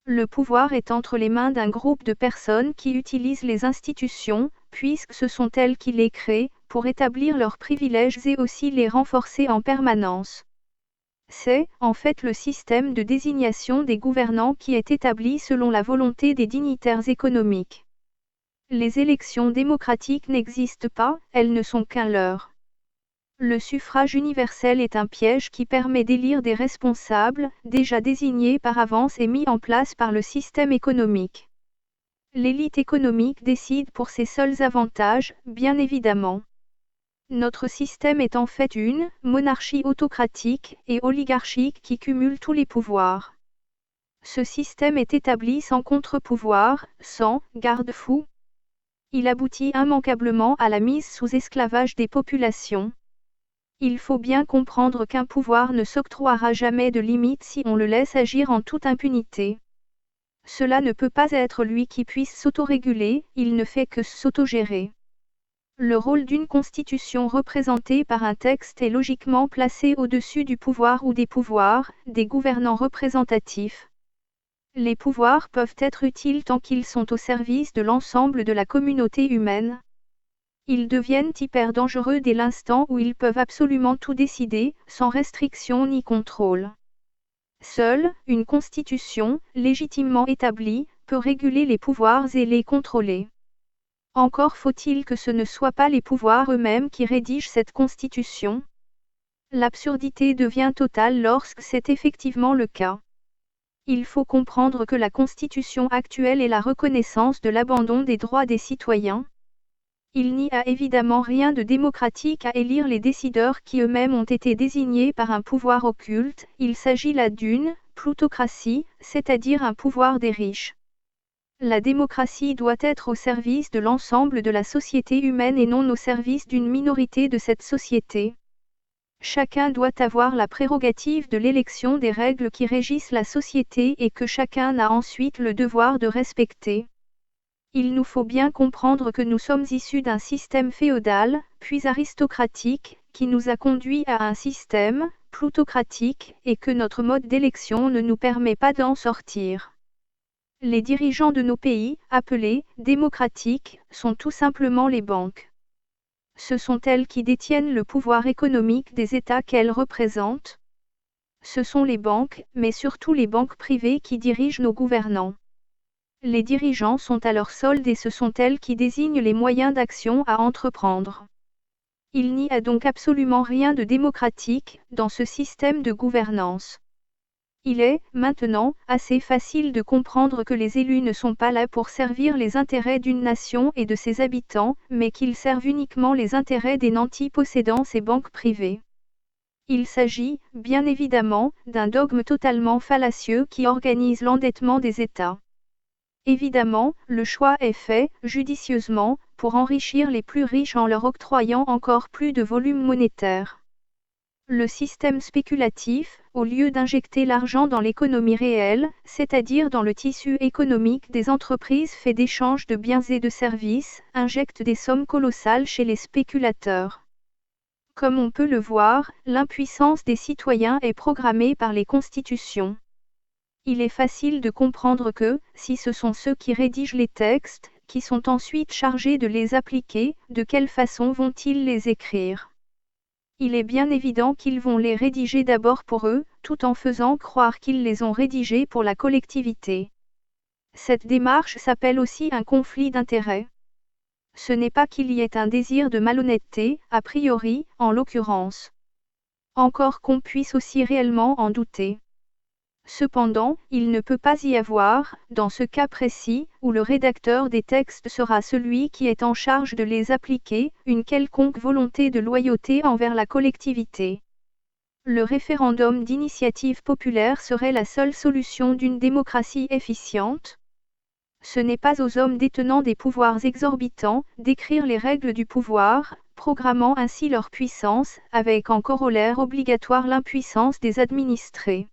Le pouvoir est entre les mains d'un groupe de personnes qui utilisent les institutions, puisque ce sont elles qui les créent, pour établir leurs privilèges et aussi les renforcer en permanence. C'est, en fait, le système de désignation des gouvernants qui est établi selon la volonté des dignitaires économiques. Les élections démocratiques n'existent pas, elles ne sont qu'un leurre. Le suffrage universel est un piège qui permet d'élire des responsables, déjà désignés par avance et mis en place par le système économique. L'élite économique décide pour ses seuls avantages, bien évidemment. Notre système est en fait une monarchie autocratique et oligarchique qui cumule tous les pouvoirs. Ce système est établi sans contre-pouvoir, sans garde-fou. Il aboutit immanquablement à la mise sous esclavage des populations. Il faut bien comprendre qu'un pouvoir ne s'octroiera jamais de limites si on le laisse agir en toute impunité. Cela ne peut pas être lui qui puisse s'autoréguler, il ne fait que s'autogérer. Le rôle d'une constitution représentée par un texte est logiquement placé au-dessus du pouvoir ou des pouvoirs, des gouvernants représentatifs. Les pouvoirs peuvent être utiles tant qu'ils sont au service de l'ensemble de la communauté humaine. Ils deviennent hyper dangereux dès l'instant où ils peuvent absolument tout décider, sans restriction ni contrôle. Seule, une constitution, légitimement établie, peut réguler les pouvoirs et les contrôler. Encore faut-il que ce ne soient pas les pouvoirs eux-mêmes qui rédigent cette constitution. L'absurdité devient totale lorsque c'est effectivement le cas. Il faut comprendre que la constitution actuelle est la reconnaissance de l'abandon des droits des citoyens. Il n'y a évidemment rien de démocratique à élire les décideurs qui eux-mêmes ont été désignés par un pouvoir occulte, il s'agit là d'une plutocratie, c'est-à-dire un pouvoir des riches. La démocratie doit être au service de l'ensemble de la société humaine et non au service d'une minorité de cette société. Chacun doit avoir la prérogative de l'élection des règles qui régissent la société et que chacun a ensuite le devoir de respecter. Il nous faut bien comprendre que nous sommes issus d'un système féodal, puis aristocratique, qui nous a conduits à un système plutocratique, et que notre mode d'élection ne nous permet pas d'en sortir. Les dirigeants de nos pays, appelés démocratiques, sont tout simplement les banques. Ce sont elles qui détiennent le pouvoir économique des États qu'elles représentent. Ce sont les banques, mais surtout les banques privées qui dirigent nos gouvernants. Les dirigeants sont à leur solde et ce sont elles qui désignent les moyens d'action à entreprendre. Il n'y a donc absolument rien de démocratique dans ce système de gouvernance. Il est, maintenant, assez facile de comprendre que les élus ne sont pas là pour servir les intérêts d'une nation et de ses habitants, mais qu'ils servent uniquement les intérêts des nantis possédant ces banques privées. Il s'agit, bien évidemment, d'un dogme totalement fallacieux qui organise l'endettement des États. Évidemment, le choix est fait, judicieusement, pour enrichir les plus riches en leur octroyant encore plus de volume monétaire. Le système spéculatif, au lieu d'injecter l'argent dans l'économie réelle, c'est-à-dire dans le tissu économique des entreprises fait d'échanges de biens et de services, injecte des sommes colossales chez les spéculateurs. Comme on peut le voir, l'impuissance des citoyens est programmée par les constitutions. Il est facile de comprendre que, si ce sont ceux qui rédigent les textes, qui sont ensuite chargés de les appliquer, de quelle façon vont-ils les écrire ? Il est bien évident qu'ils vont les rédiger d'abord pour eux, tout en faisant croire qu'ils les ont rédigés pour la collectivité. Cette démarche s'appelle aussi un conflit d'intérêts. Ce n'est pas qu'il y ait un désir de malhonnêteté, a priori, en l'occurrence. Encore qu'on puisse aussi réellement en douter. Cependant, il ne peut pas y avoir, dans ce cas précis, où le rédacteur des textes sera celui qui est en charge de les appliquer, une quelconque volonté de loyauté envers la collectivité. Le référendum d'initiative populaire serait la seule solution d'une démocratie efficiente. Ce n'est pas aux hommes détenant des pouvoirs exorbitants d'écrire les règles du pouvoir, programmant ainsi leur puissance, avec en corollaire obligatoire l'impuissance des administrés.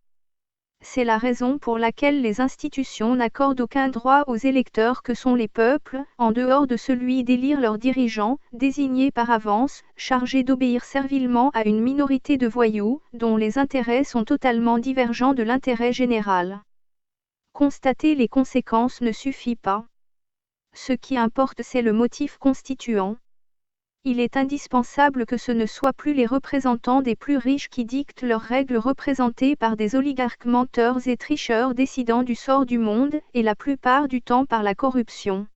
C'est la raison pour laquelle les institutions n'accordent aucun droit aux électeurs que sont les peuples, en dehors de celui d'élire leurs dirigeants, désignés par avance, chargés d'obéir servilement à une minorité de voyous, dont les intérêts sont totalement divergents de l'intérêt général. Constater les conséquences ne suffit pas. Ce qui importe, c'est le motif constituant. Il est indispensable que ce ne soient plus les représentants des plus riches qui dictent leurs règles représentés par des oligarques menteurs et tricheurs décidant du sort du monde, et la plupart du temps par la corruption.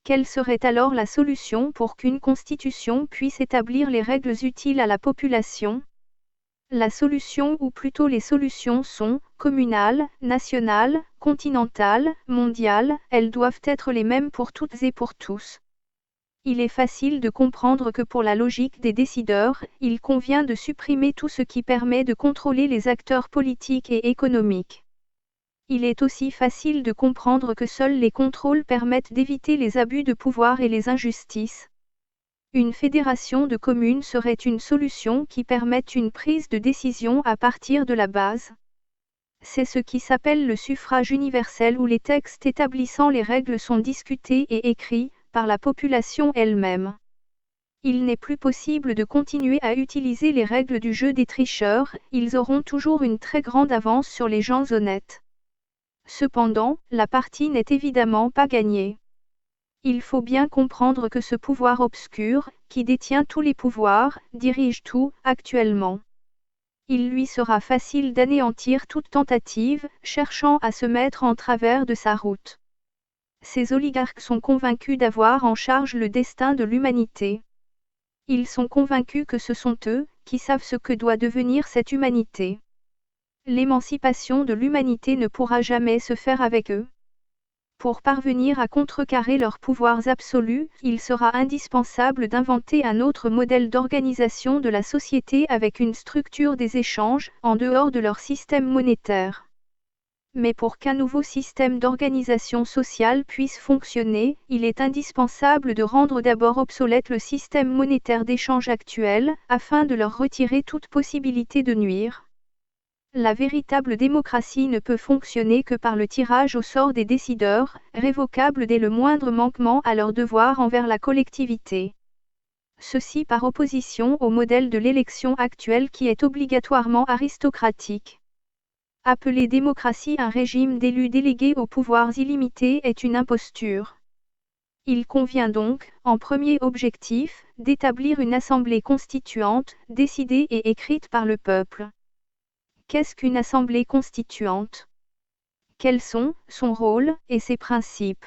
Quelle serait alors la solution pour qu'une constitution puisse établir les règles utiles à la population ? La solution, ou plutôt les solutions sont communales, nationales, continentales, mondiales, elles doivent être les mêmes pour toutes et pour tous. Il est facile de comprendre que pour la logique des décideurs, il convient de supprimer tout ce qui permet de contrôler les acteurs politiques et économiques. Il est aussi facile de comprendre que seuls les contrôles permettent d'éviter les abus de pouvoir et les injustices. Une fédération de communes serait une solution qui permette une prise de décision à partir de la base. C'est ce qui s'appelle le suffrage universel, où les textes établissant les règles sont discutés et écrits par la population elle-même. Il n'est plus possible de continuer à utiliser les règles du jeu des tricheurs, ils auront toujours une très grande avance sur les gens honnêtes. Cependant, la partie n'est évidemment pas gagnée. Il faut bien comprendre que ce pouvoir obscur, qui détient tous les pouvoirs, dirige tout, actuellement. Il lui sera facile d'anéantir toute tentative, cherchant à se mettre en travers de sa route. Ces oligarques sont convaincus d'avoir en charge le destin de l'humanité. Ils sont convaincus que ce sont eux, qui savent ce que doit devenir cette humanité. L'émancipation de l'humanité ne pourra jamais se faire avec eux. Pour parvenir à contrecarrer leurs pouvoirs absolus, il sera indispensable d'inventer un autre modèle d'organisation de la société avec une structure des échanges, en dehors de leur système monétaire. Mais pour qu'un nouveau système d'organisation sociale puisse fonctionner, il est indispensable de rendre d'abord obsolète le système monétaire d'échange actuel, afin de leur retirer toute possibilité de nuire. La véritable démocratie ne peut fonctionner que par le tirage au sort des décideurs, révocables dès le moindre manquement à leurs devoirs envers la collectivité. Ceci par opposition au modèle de l'élection actuelle qui est obligatoirement aristocratique. Appeler démocratie un régime d'élus délégués aux pouvoirs illimités est une imposture. Il convient donc, en premier objectif, d'établir une assemblée constituante, décidée et écrite par le peuple. Qu'est-ce qu'une assemblée constituante ? Quels sont son rôle et ses principes ?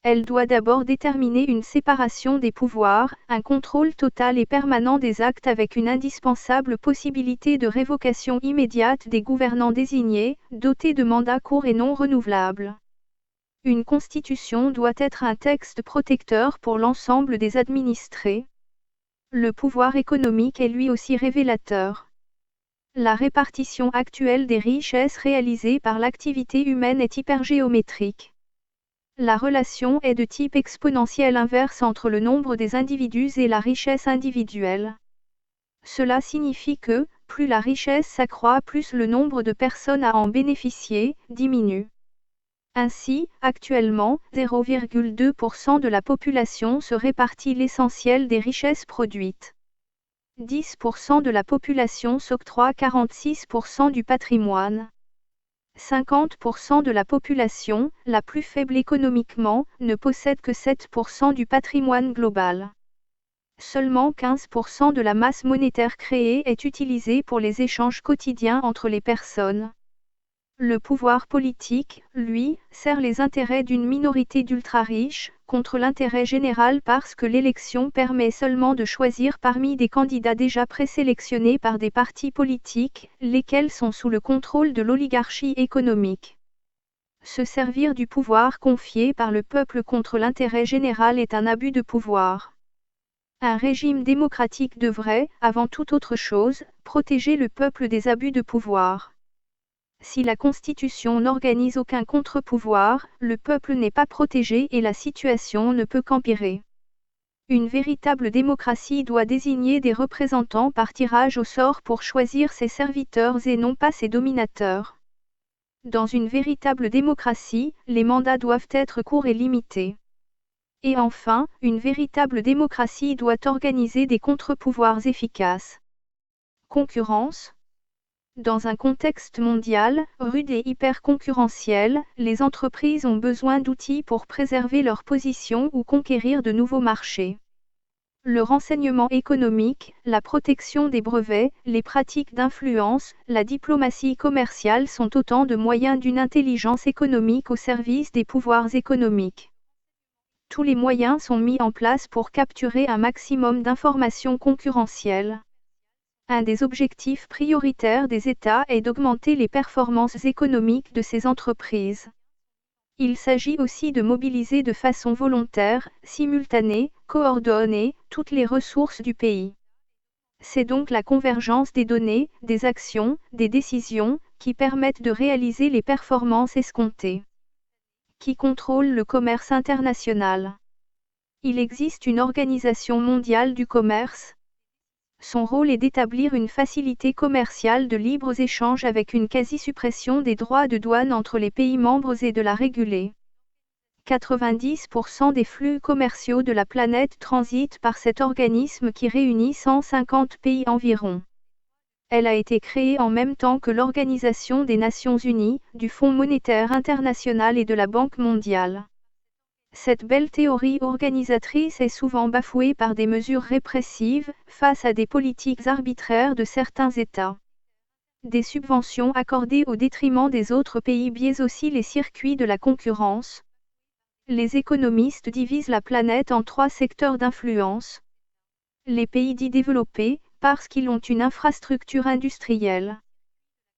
Elle doit d'abord déterminer une séparation des pouvoirs, un contrôle total et permanent des actes avec une indispensable possibilité de révocation immédiate des gouvernants désignés, dotés de mandats courts et non renouvelables. Une constitution doit être un texte protecteur pour l'ensemble des administrés. Le pouvoir économique est lui aussi révélateur. La répartition actuelle des richesses réalisées par l'activité humaine est hypergéométrique. La relation est de type exponentiel inverse entre le nombre des individus et la richesse individuelle. Cela signifie que, plus la richesse s'accroît, plus le nombre de personnes à en bénéficier diminue. Ainsi, actuellement, 0,2% de la population se répartit l'essentiel des richesses produites. 10% de la population s'octroie 46% du patrimoine. 50% de la population, la plus faible économiquement, ne possède que 7% du patrimoine global. Seulement 15% de la masse monétaire créée est utilisée pour les échanges quotidiens entre les personnes. Le pouvoir politique, lui, sert les intérêts d'une minorité d'ultra-riches, contre l'intérêt général parce que l'élection permet seulement de choisir parmi des candidats déjà présélectionnés par des partis politiques, lesquels sont sous le contrôle de l'oligarchie économique. Se servir du pouvoir confié par le peuple contre l'intérêt général est un abus de pouvoir. Un régime démocratique devrait, avant toute autre chose, protéger le peuple des abus de pouvoir. Si la Constitution n'organise aucun contre-pouvoir, le peuple n'est pas protégé et la situation ne peut qu'empirer. Une véritable démocratie doit désigner des représentants par tirage au sort pour choisir ses serviteurs et non pas ses dominateurs. Dans une véritable démocratie, les mandats doivent être courts et limités. Et enfin, une véritable démocratie doit organiser des contre-pouvoirs efficaces. Concurrence. Dans un contexte mondial, rude et hyper-concurrentiel, les entreprises ont besoin d'outils pour préserver leur position ou conquérir de nouveaux marchés. Le renseignement économique, la protection des brevets, les pratiques d'influence, la diplomatie commerciale sont autant de moyens d'une intelligence économique au service des pouvoirs économiques. Tous les moyens sont mis en place pour capturer un maximum d'informations concurrentielles. Un des objectifs prioritaires des États est d'augmenter les performances économiques de ces entreprises. Il s'agit aussi de mobiliser de façon volontaire, simultanée, coordonnée, toutes les ressources du pays. C'est donc la convergence des données, des actions, des décisions, qui permettent de réaliser les performances escomptées. Qui contrôle le commerce international? Il existe une organisation mondiale du commerce. Son rôle est d'établir une facilité commerciale de libres échanges avec une quasi-suppression des droits de douane entre les pays membres et de la réguler. 90% des flux commerciaux de la planète transitent par cet organisme qui réunit 150 pays environ. Elle a été créée en même temps que l'Organisation des Nations Unies, du Fonds monétaire international et de la Banque mondiale. Cette belle théorie organisatrice est souvent bafouée par des mesures répressives, face à des politiques arbitraires de certains États. Des subventions accordées au détriment des autres pays biaisent aussi les circuits de la concurrence. Les économistes divisent la planète en 3 secteurs d'influence. Les pays dits développés, parce qu'ils ont une infrastructure industrielle.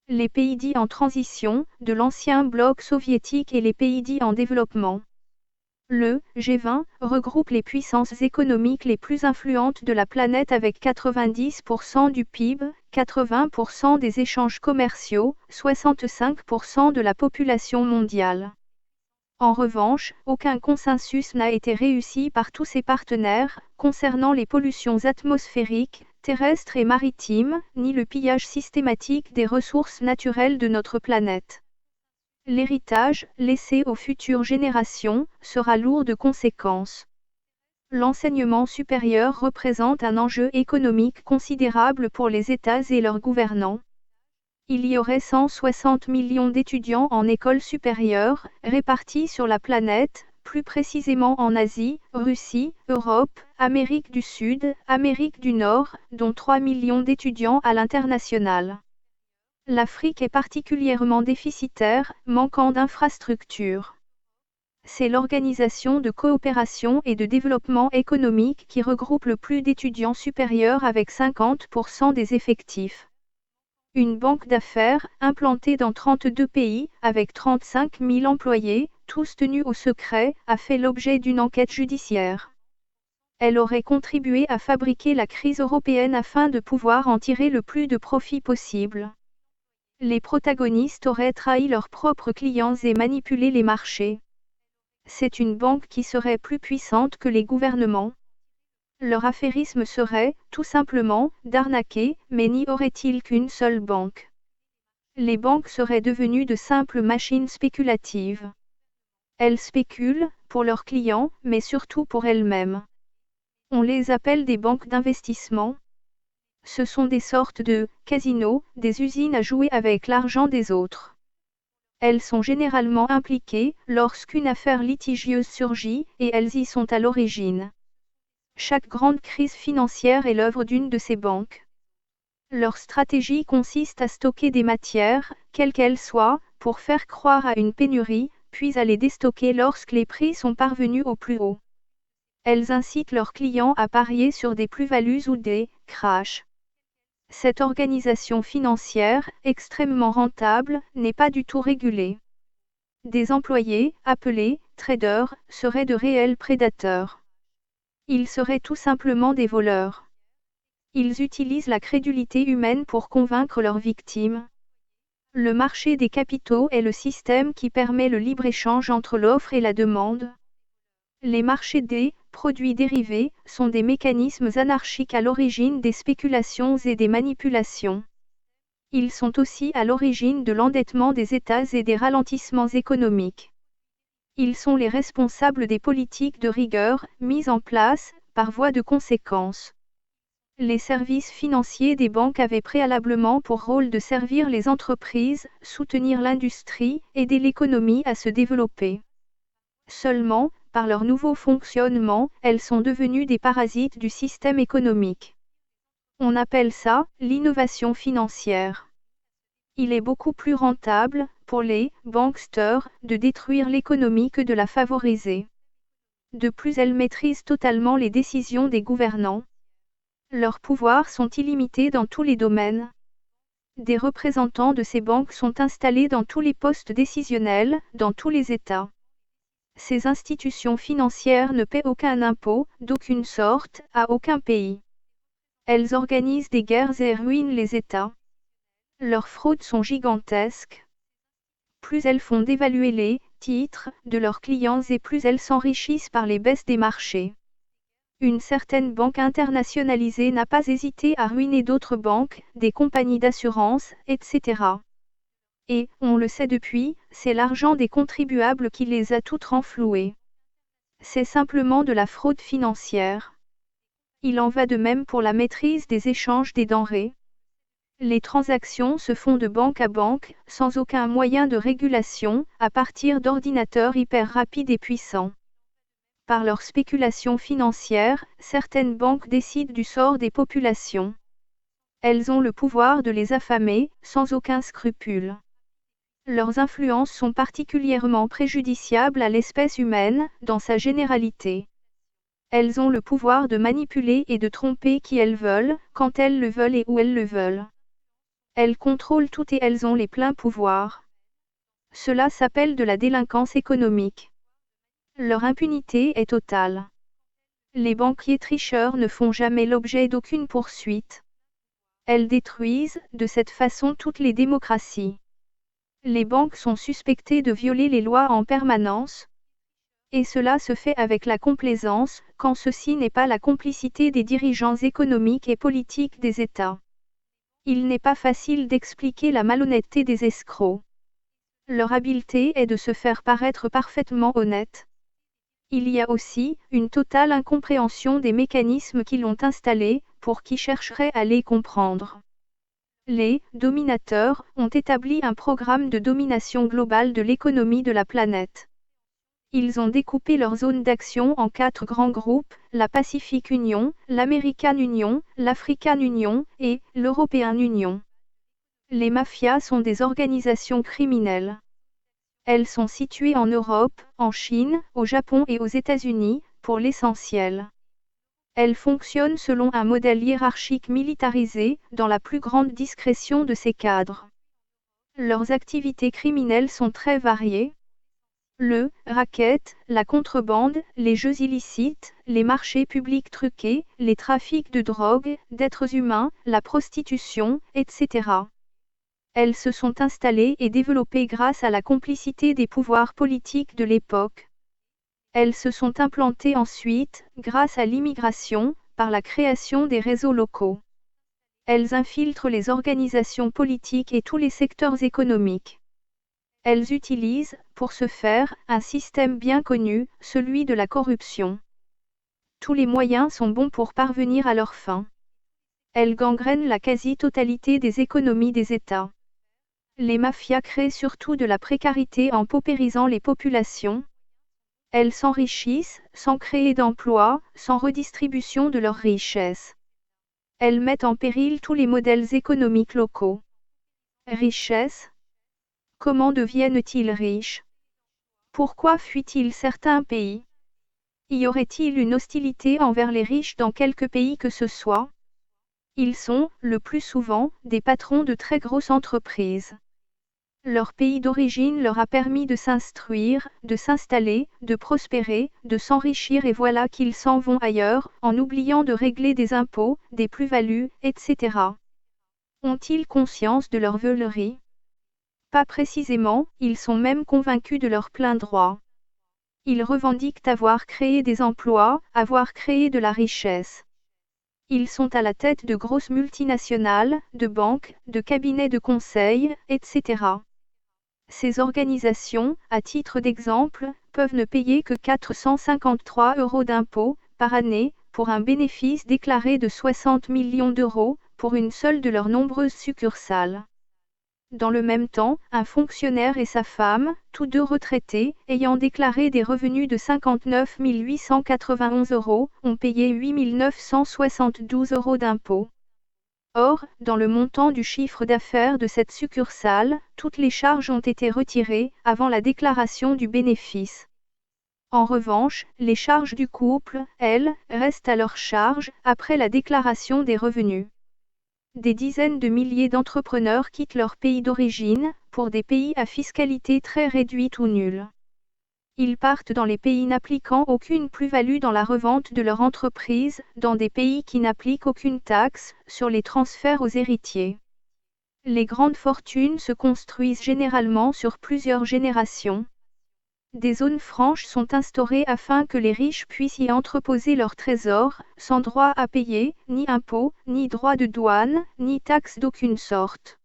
Les pays dits en transition, de l'ancien bloc soviétique et les pays dits en développement. Le G20 regroupe les puissances économiques les plus influentes de la planète avec 90% du PIB, 80% des échanges commerciaux, 65% de la population mondiale. En revanche, aucun consensus n'a été réussi par tous ses partenaires, concernant les pollutions atmosphériques, terrestres et maritimes, ni le pillage systématique des ressources naturelles de notre planète. L'héritage, laissé aux futures générations, sera lourd de conséquences. L'enseignement supérieur représente un enjeu économique considérable pour les États et leurs gouvernants. Il y aurait 160 millions d'étudiants en école supérieure, répartis sur la planète, plus précisément en Asie, Russie, Europe, Amérique du Sud, Amérique du Nord, dont 3 millions d'étudiants à l'international. L'Afrique est particulièrement déficitaire, manquant d'infrastructures. C'est l'Organisation de coopération et de développement économique qui regroupe le plus d'étudiants supérieurs avec 50% des effectifs. Une banque d'affaires, implantée dans 32 pays, avec 35 000 employés, tous tenus au secret, a fait l'objet d'une enquête judiciaire. Elle aurait contribué à fabriquer la crise européenne afin de pouvoir en tirer le plus de profit possible. Les protagonistes auraient trahi leurs propres clients et manipulé les marchés. C'est une banque qui serait plus puissante que les gouvernements. Leur affairisme serait, tout simplement, d'arnaquer, mais n'y aurait-il qu'une seule banque. Les banques seraient devenues de simples machines spéculatives. Elles spéculent, pour leurs clients, mais surtout pour elles-mêmes. On les appelle des banques d'investissement. Ce sont des sortes de casinos, des usines à jouer avec l'argent des autres. Elles sont généralement impliquées lorsqu'une affaire litigieuse surgit, et elles y sont à l'origine. Chaque grande crise financière est l'œuvre d'une de ces banques. Leur stratégie consiste à stocker des matières, quelles qu'elles soient, pour faire croire à une pénurie, puis à les déstocker lorsque les prix sont parvenus au plus haut. Elles incitent leurs clients à parier sur des plus-values ou des crashs. Cette organisation financière, extrêmement rentable, n'est pas du tout régulée. Des employés, appelés traders, seraient de réels prédateurs. Ils seraient tout simplement des voleurs. Ils utilisent la crédulité humaine pour convaincre leurs victimes. Le marché des capitaux est le système qui permet le libre-échange entre l'offre et la demande. Les marchés des produits dérivés sont des mécanismes anarchiques à l'origine des spéculations et des manipulations. Ils sont aussi à l'origine de l'endettement des États et des ralentissements économiques. Ils sont les responsables des politiques de rigueur mises en place, par voie de conséquence. Les services financiers des banques avaient préalablement pour rôle de servir les entreprises, soutenir l'industrie, aider l'économie à se développer. Seulement, par leur nouveau fonctionnement, elles sont devenues des parasites du système économique. On appelle ça l'innovation financière. Il est beaucoup plus rentable, pour les banksters, de détruire l'économie que de la favoriser. De plus, elles maîtrisent totalement les décisions des gouvernants. Leurs pouvoirs sont illimités dans tous les domaines. Des représentants de ces banques sont installés dans tous les postes décisionnels, dans tous les États. Ces institutions financières ne paient aucun impôt, d'aucune sorte, à aucun pays. Elles organisent des guerres et ruinent les États. Leurs fraudes sont gigantesques. Plus elles font dévaluer les titres de leurs clients et plus elles s'enrichissent par les baisses des marchés. Une certaine banque internationalisée n'a pas hésité à ruiner d'autres banques, des compagnies d'assurance, etc. Et, on le sait depuis, c'est l'argent des contribuables qui les a toutes renflouées. C'est simplement de la fraude financière. Il en va de même pour la maîtrise des échanges des denrées. Les transactions se font de banque à banque, sans aucun moyen de régulation, à partir d'ordinateurs hyper rapides et puissants. Par leur spéculation financière, certaines banques décident du sort des populations. Elles ont le pouvoir de les affamer, sans aucun scrupule. Leurs influences sont particulièrement préjudiciables à l'espèce humaine, dans sa généralité. Elles ont le pouvoir de manipuler et de tromper qui elles veulent, quand elles le veulent et où elles le veulent. Elles contrôlent tout et elles ont les pleins pouvoirs. Cela s'appelle de la délinquance économique. Leur impunité est totale. Les banquiers tricheurs ne font jamais l'objet d'aucune poursuite. Elles détruisent, de cette façon, toutes les démocraties. Les banques sont suspectées de violer les lois en permanence. Et cela se fait avec la complaisance, quand ceci n'est pas la complicité des dirigeants économiques et politiques des États. Il n'est pas facile d'expliquer la malhonnêteté des escrocs. Leur habileté est de se faire paraître parfaitement honnêtes. Il y a aussi une totale incompréhension des mécanismes qui l'ont installé, pour qui chercherait à les comprendre. Les dominateurs ont établi un programme de domination globale de l'économie de la planète. Ils ont découpé leur zone d'action en 4 grands groupes, la Pacific Union, l'American Union, l'African Union et l'European Union. Les mafias sont des organisations criminelles. Elles sont situées en Europe, en Chine, au Japon et aux États-Unis, pour l'essentiel. Elles fonctionnent selon un modèle hiérarchique militarisé, dans la plus grande discrétion de ses cadres. Leurs activités criminelles sont très variées. Le racket, la contrebande, les jeux illicites, les marchés publics truqués, les trafics de drogue, d'êtres humains, la prostitution, etc. Elles se sont installées et développées grâce à la complicité des pouvoirs politiques de l'époque. Elles se sont implantées ensuite, grâce à l'immigration, par la création des réseaux locaux. Elles infiltrent les organisations politiques et tous les secteurs économiques. Elles utilisent, pour ce faire, un système bien connu, celui de la corruption. Tous les moyens sont bons pour parvenir à leur fin. Elles gangrènent la quasi-totalité des économies des États. Les mafias créent surtout de la précarité en paupérisant les populations. Elles s'enrichissent, sans créer d'emplois, sans redistribution de leurs richesses. Elles mettent en péril tous les modèles économiques locaux. Richesse, Comment deviennent-ils riches? Pourquoi fuient-ils certains pays? Y aurait-il une hostilité envers les riches dans quelque pays que ce soit? Ils sont, le plus souvent, des patrons de très grosses entreprises. Leur pays d'origine leur a permis de s'instruire, de s'installer, de prospérer, de s'enrichir et voilà qu'ils s'en vont ailleurs, en oubliant de régler des impôts, des plus-values, etc. Ont-ils conscience de leur veulerie? Pas précisément, ils sont même convaincus de leur plein droit. Ils revendiquent avoir créé des emplois, avoir créé de la richesse. Ils sont à la tête de grosses multinationales, de banques, de cabinets de conseil, etc. Ces organisations, à titre d'exemple, peuvent ne payer que 453 € d'impôts par année, pour un bénéfice déclaré de 60 millions d'euros, pour une seule de leurs nombreuses succursales. Dans le même temps, un fonctionnaire et sa femme, tous deux retraités, ayant déclaré des revenus de 59 891 €, ont payé 8 972 € d'impôts. Or, dans le montant du chiffre d'affaires de cette succursale, toutes les charges ont été retirées avant la déclaration du bénéfice. En revanche, les charges du couple, elles, restent à leur charge après la déclaration des revenus. Des dizaines de milliers d'entrepreneurs quittent leur pays d'origine, pour des pays à fiscalité très réduite ou nulle. Ils partent dans les pays n'appliquant aucune plus-value dans la revente de leur entreprise, dans des pays qui n'appliquent aucune taxe sur les transferts aux héritiers. Les grandes fortunes se construisent généralement sur plusieurs générations. Des zones franches sont instaurées afin que les riches puissent y entreposer leurs trésors, sans droit à payer, ni impôts, ni droits de douane, ni taxes d'aucune sorte.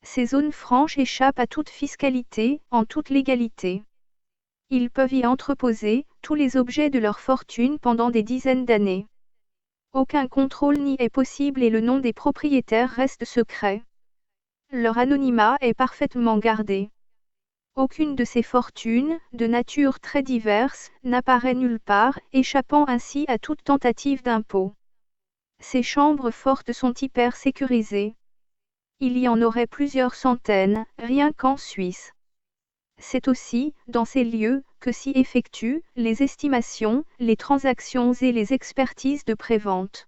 Ces zones franches échappent à toute fiscalité, en toute légalité. Ils peuvent y entreposer tous les objets de leur fortune pendant des dizaines d'années. Aucun contrôle n'y est possible et le nom des propriétaires reste secret. Leur anonymat est parfaitement gardé. Aucune de ces fortunes, de nature très diverse, n'apparaît nulle part, échappant ainsi à toute tentative d'impôt. Ces chambres fortes sont hyper sécurisées. Il y en aurait plusieurs centaines, rien qu'en Suisse. C'est aussi, dans ces lieux, que s'y effectuent les estimations, les transactions et les expertises de prévente.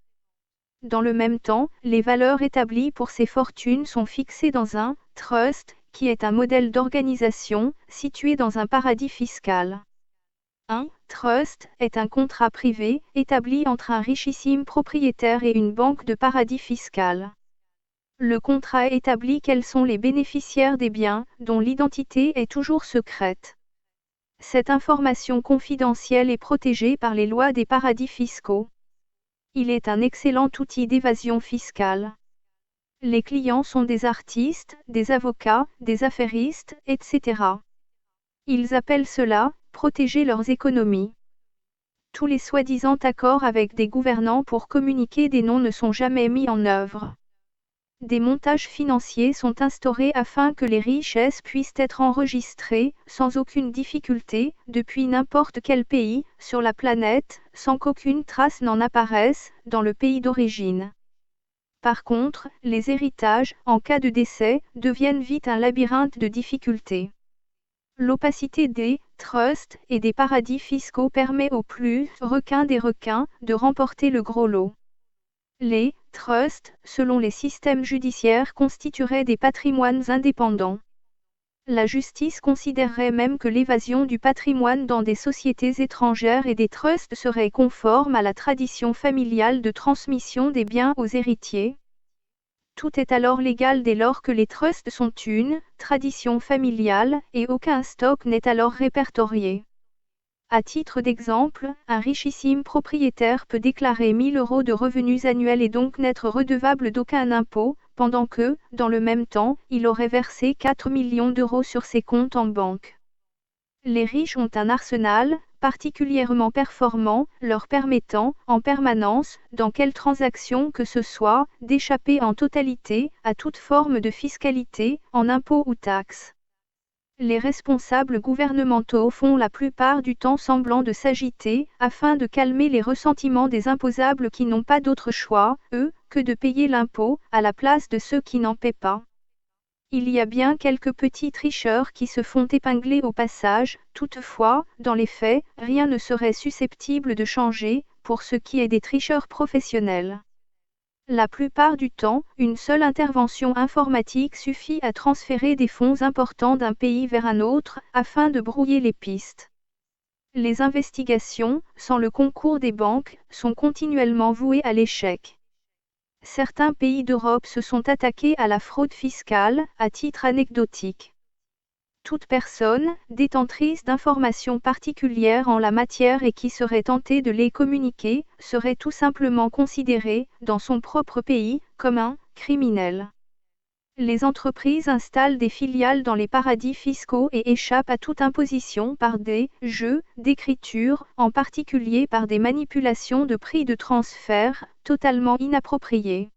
Dans le même temps, les valeurs établies pour ces fortunes sont fixées dans un trust, qui est un modèle d'organisation, situé dans un paradis fiscal. Un trust est un contrat privé, établi entre un richissime propriétaire et une banque de paradis fiscal. Le contrat établit quels sont les bénéficiaires des biens, dont l'identité est toujours secrète. Cette information confidentielle est protégée par les lois des paradis fiscaux. Il est un excellent outil d'évasion fiscale. Les clients sont des artistes, des avocats, des affairistes, etc. Ils appellent cela « protéger leurs économies ». Tous les soi-disant accords avec des gouvernants pour communiquer des noms ne sont jamais mis en œuvre. Des montages financiers sont instaurés afin que les richesses puissent être enregistrées, sans aucune difficulté, depuis n'importe quel pays, sur la planète, sans qu'aucune trace n'en apparaisse, dans le pays d'origine. Par contre, les héritages, en cas de décès, deviennent vite un labyrinthe de difficultés. L'opacité des trusts et des paradis fiscaux permet aux plus requins des requins de remporter le gros lot. Les trusts, selon les systèmes judiciaires, constitueraient des patrimoines indépendants. La justice considérerait même que l'évasion du patrimoine dans des sociétés étrangères et des trusts serait conforme à la tradition familiale de transmission des biens aux héritiers. Tout est alors légal dès lors que les trusts sont une tradition familiale et aucun stock n'est alors répertorié. À titre d'exemple, un richissime propriétaire peut déclarer 1 000 € de revenus annuels et donc n'être redevable d'aucun impôt, pendant que, dans le même temps, il aurait versé 4 millions d'euros sur ses comptes en banque. Les riches ont un arsenal, particulièrement performant, leur permettant, en permanence, dans quelle transaction que ce soit, d'échapper en totalité à toute forme de fiscalité, en impôts ou taxes. Les responsables gouvernementaux font la plupart du temps semblant de s'agiter, afin de calmer les ressentiments des imposables qui n'ont pas d'autre choix, eux, que de payer l'impôt, à la place de ceux qui n'en paient pas. Il y a bien quelques petits tricheurs qui se font épingler au passage, toutefois, dans les faits, rien ne serait susceptible de changer, pour ce qui est des tricheurs professionnels. La plupart du temps, une seule intervention informatique suffit à transférer des fonds importants d'un pays vers un autre, afin de brouiller les pistes. Les investigations, sans le concours des banques, sont continuellement vouées à l'échec. Certains pays d'Europe se sont attaqués à la fraude fiscale, à titre anecdotique. Toute personne, détentrice d'informations particulières en la matière et qui serait tentée de les communiquer, serait tout simplement considérée, dans son propre pays, comme un criminel. Les entreprises installent des filiales dans les paradis fiscaux et échappent à toute imposition par des jeux d'écriture, en particulier par des manipulations de prix de transfert, totalement inappropriées.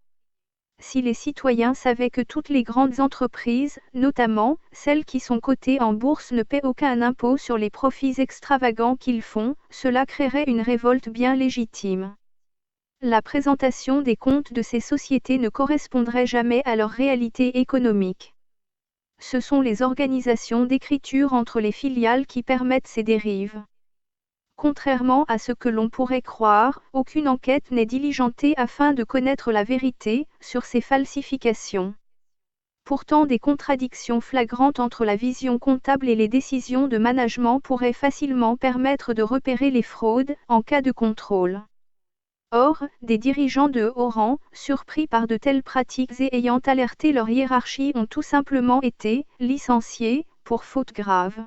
Si les citoyens savaient que toutes les grandes entreprises, notamment celles qui sont cotées en bourse, ne paient aucun impôt sur les profits extravagants qu'ils font, cela créerait une révolte bien légitime. La présentation des comptes de ces sociétés ne correspondrait jamais à leur réalité économique. Ce sont les organisations d'écriture entre les filiales qui permettent ces dérives. Contrairement à ce que l'on pourrait croire, aucune enquête n'est diligentée afin de connaître la vérité sur ces falsifications. Pourtant, des contradictions flagrantes entre la vision comptable et les décisions de management pourraient facilement permettre de repérer les fraudes en cas de contrôle. Or, des dirigeants de haut rang, surpris par de telles pratiques et ayant alerté leur hiérarchie, ont tout simplement été licenciés pour faute grave.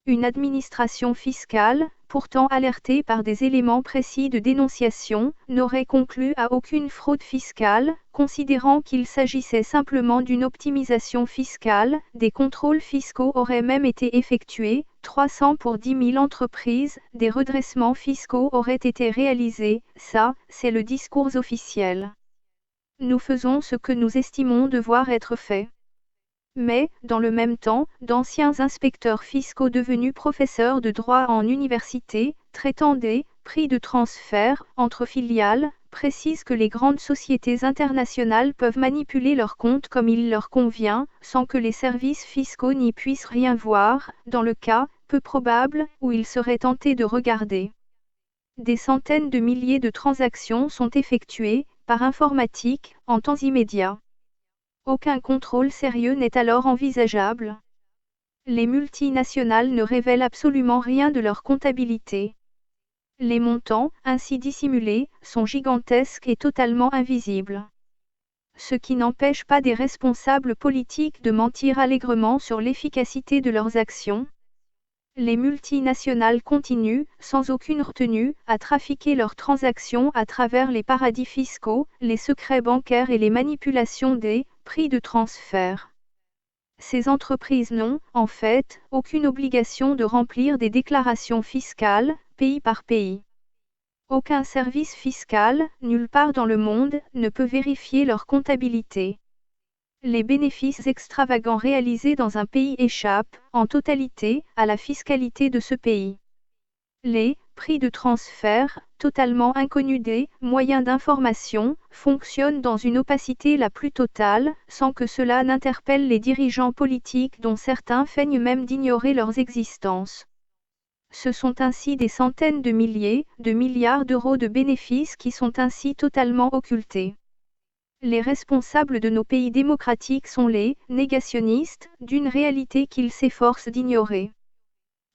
Une administration fiscale, pourtant alertée par des éléments précis de dénonciation, n'aurait conclu à aucune fraude fiscale, considérant qu'il s'agissait simplement d'une optimisation fiscale. Des contrôles fiscaux auraient même été effectués, 300 pour 10 000 entreprises, des redressements fiscaux auraient été réalisés, ça, c'est le discours officiel. Nous faisons ce que nous estimons devoir être fait. Mais, dans le même temps, d'anciens inspecteurs fiscaux devenus professeurs de droit en université, traitant des prix de transfert entre filiales, précisent que les grandes sociétés internationales peuvent manipuler leurs comptes comme il leur convient, sans que les services fiscaux n'y puissent rien voir, dans le cas, peu probable, où ils seraient tentés de regarder. Des centaines de milliers de transactions sont effectuées, par informatique, en temps immédiat. Aucun contrôle sérieux n'est alors envisageable. Les multinationales ne révèlent absolument rien de leur comptabilité. Les montants, ainsi dissimulés, sont gigantesques et totalement invisibles. Ce qui n'empêche pas des responsables politiques de mentir allègrement sur l'efficacité de leurs actions. Les multinationales continuent, sans aucune retenue, à trafiquer leurs transactions à travers les paradis fiscaux, les secrets bancaires et les manipulations des prix de transfert. Ces entreprises n'ont, en fait, aucune obligation de remplir des déclarations fiscales, pays par pays. Aucun service fiscal, nulle part dans le monde, ne peut vérifier leur comptabilité. Les bénéfices extravagants réalisés dans un pays échappent, en totalité, à la fiscalité de ce pays. Les prix de transfert, totalement inconnus des moyens d'information, fonctionnent dans une opacité la plus totale, sans que cela n'interpelle les dirigeants politiques dont certains feignent même d'ignorer leurs existences. Ce sont ainsi des centaines de milliers, de milliards d'euros de bénéfices qui sont ainsi totalement occultés. Les responsables de nos pays démocratiques sont les négationnistes d'une réalité qu'ils s'efforcent d'ignorer.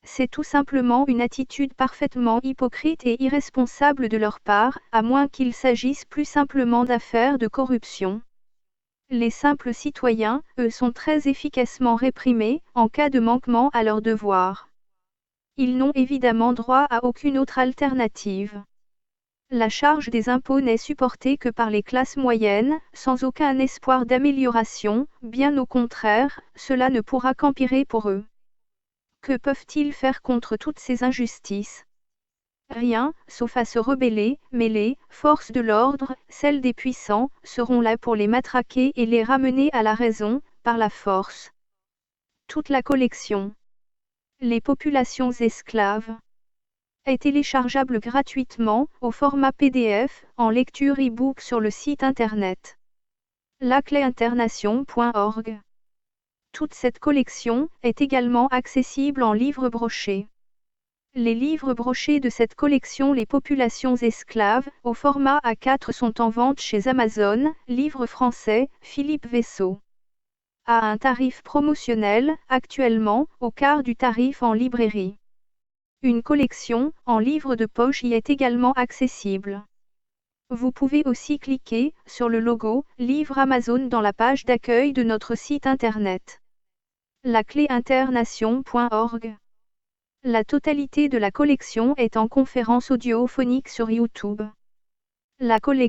C'est tout simplement une attitude parfaitement hypocrite et irresponsable de leur part, à moins qu'il s'agisse plus simplement d'affaires de corruption. Les simples citoyens, eux, sont très efficacement réprimés, en cas de manquement à leurs devoirs. Ils n'ont évidemment droit à aucune autre alternative. La charge des impôts n'est supportée que par les classes moyennes, sans aucun espoir d'amélioration, bien au contraire, cela ne pourra qu'empirer pour eux. Que peuvent-ils faire contre toutes ces injustices? Rien, sauf à se rebeller, mais les forces de l'ordre, celles des puissants, seront là pour les matraquer et les ramener à la raison, par la force. Toute la collection. Les populations esclaves est téléchargeable gratuitement, au format PDF, en lecture e-book sur le site internet lacléinternation.org. Toute cette collection est également accessible en livre broché. Les livres brochés de cette collection Les populations esclaves, au format A4 sont en vente chez Amazon, livre français, Philippe Vaisseau. À un tarif promotionnel, actuellement, au quart du tarif en librairie. Une collection, en livre de poche y est également accessible. Vous pouvez aussi cliquer sur le logo « Livre Amazon » dans la page d'accueil de notre site internet. lacléinternation.org. La totalité de la collection est en conférence audiophonique sur YouTube. La collection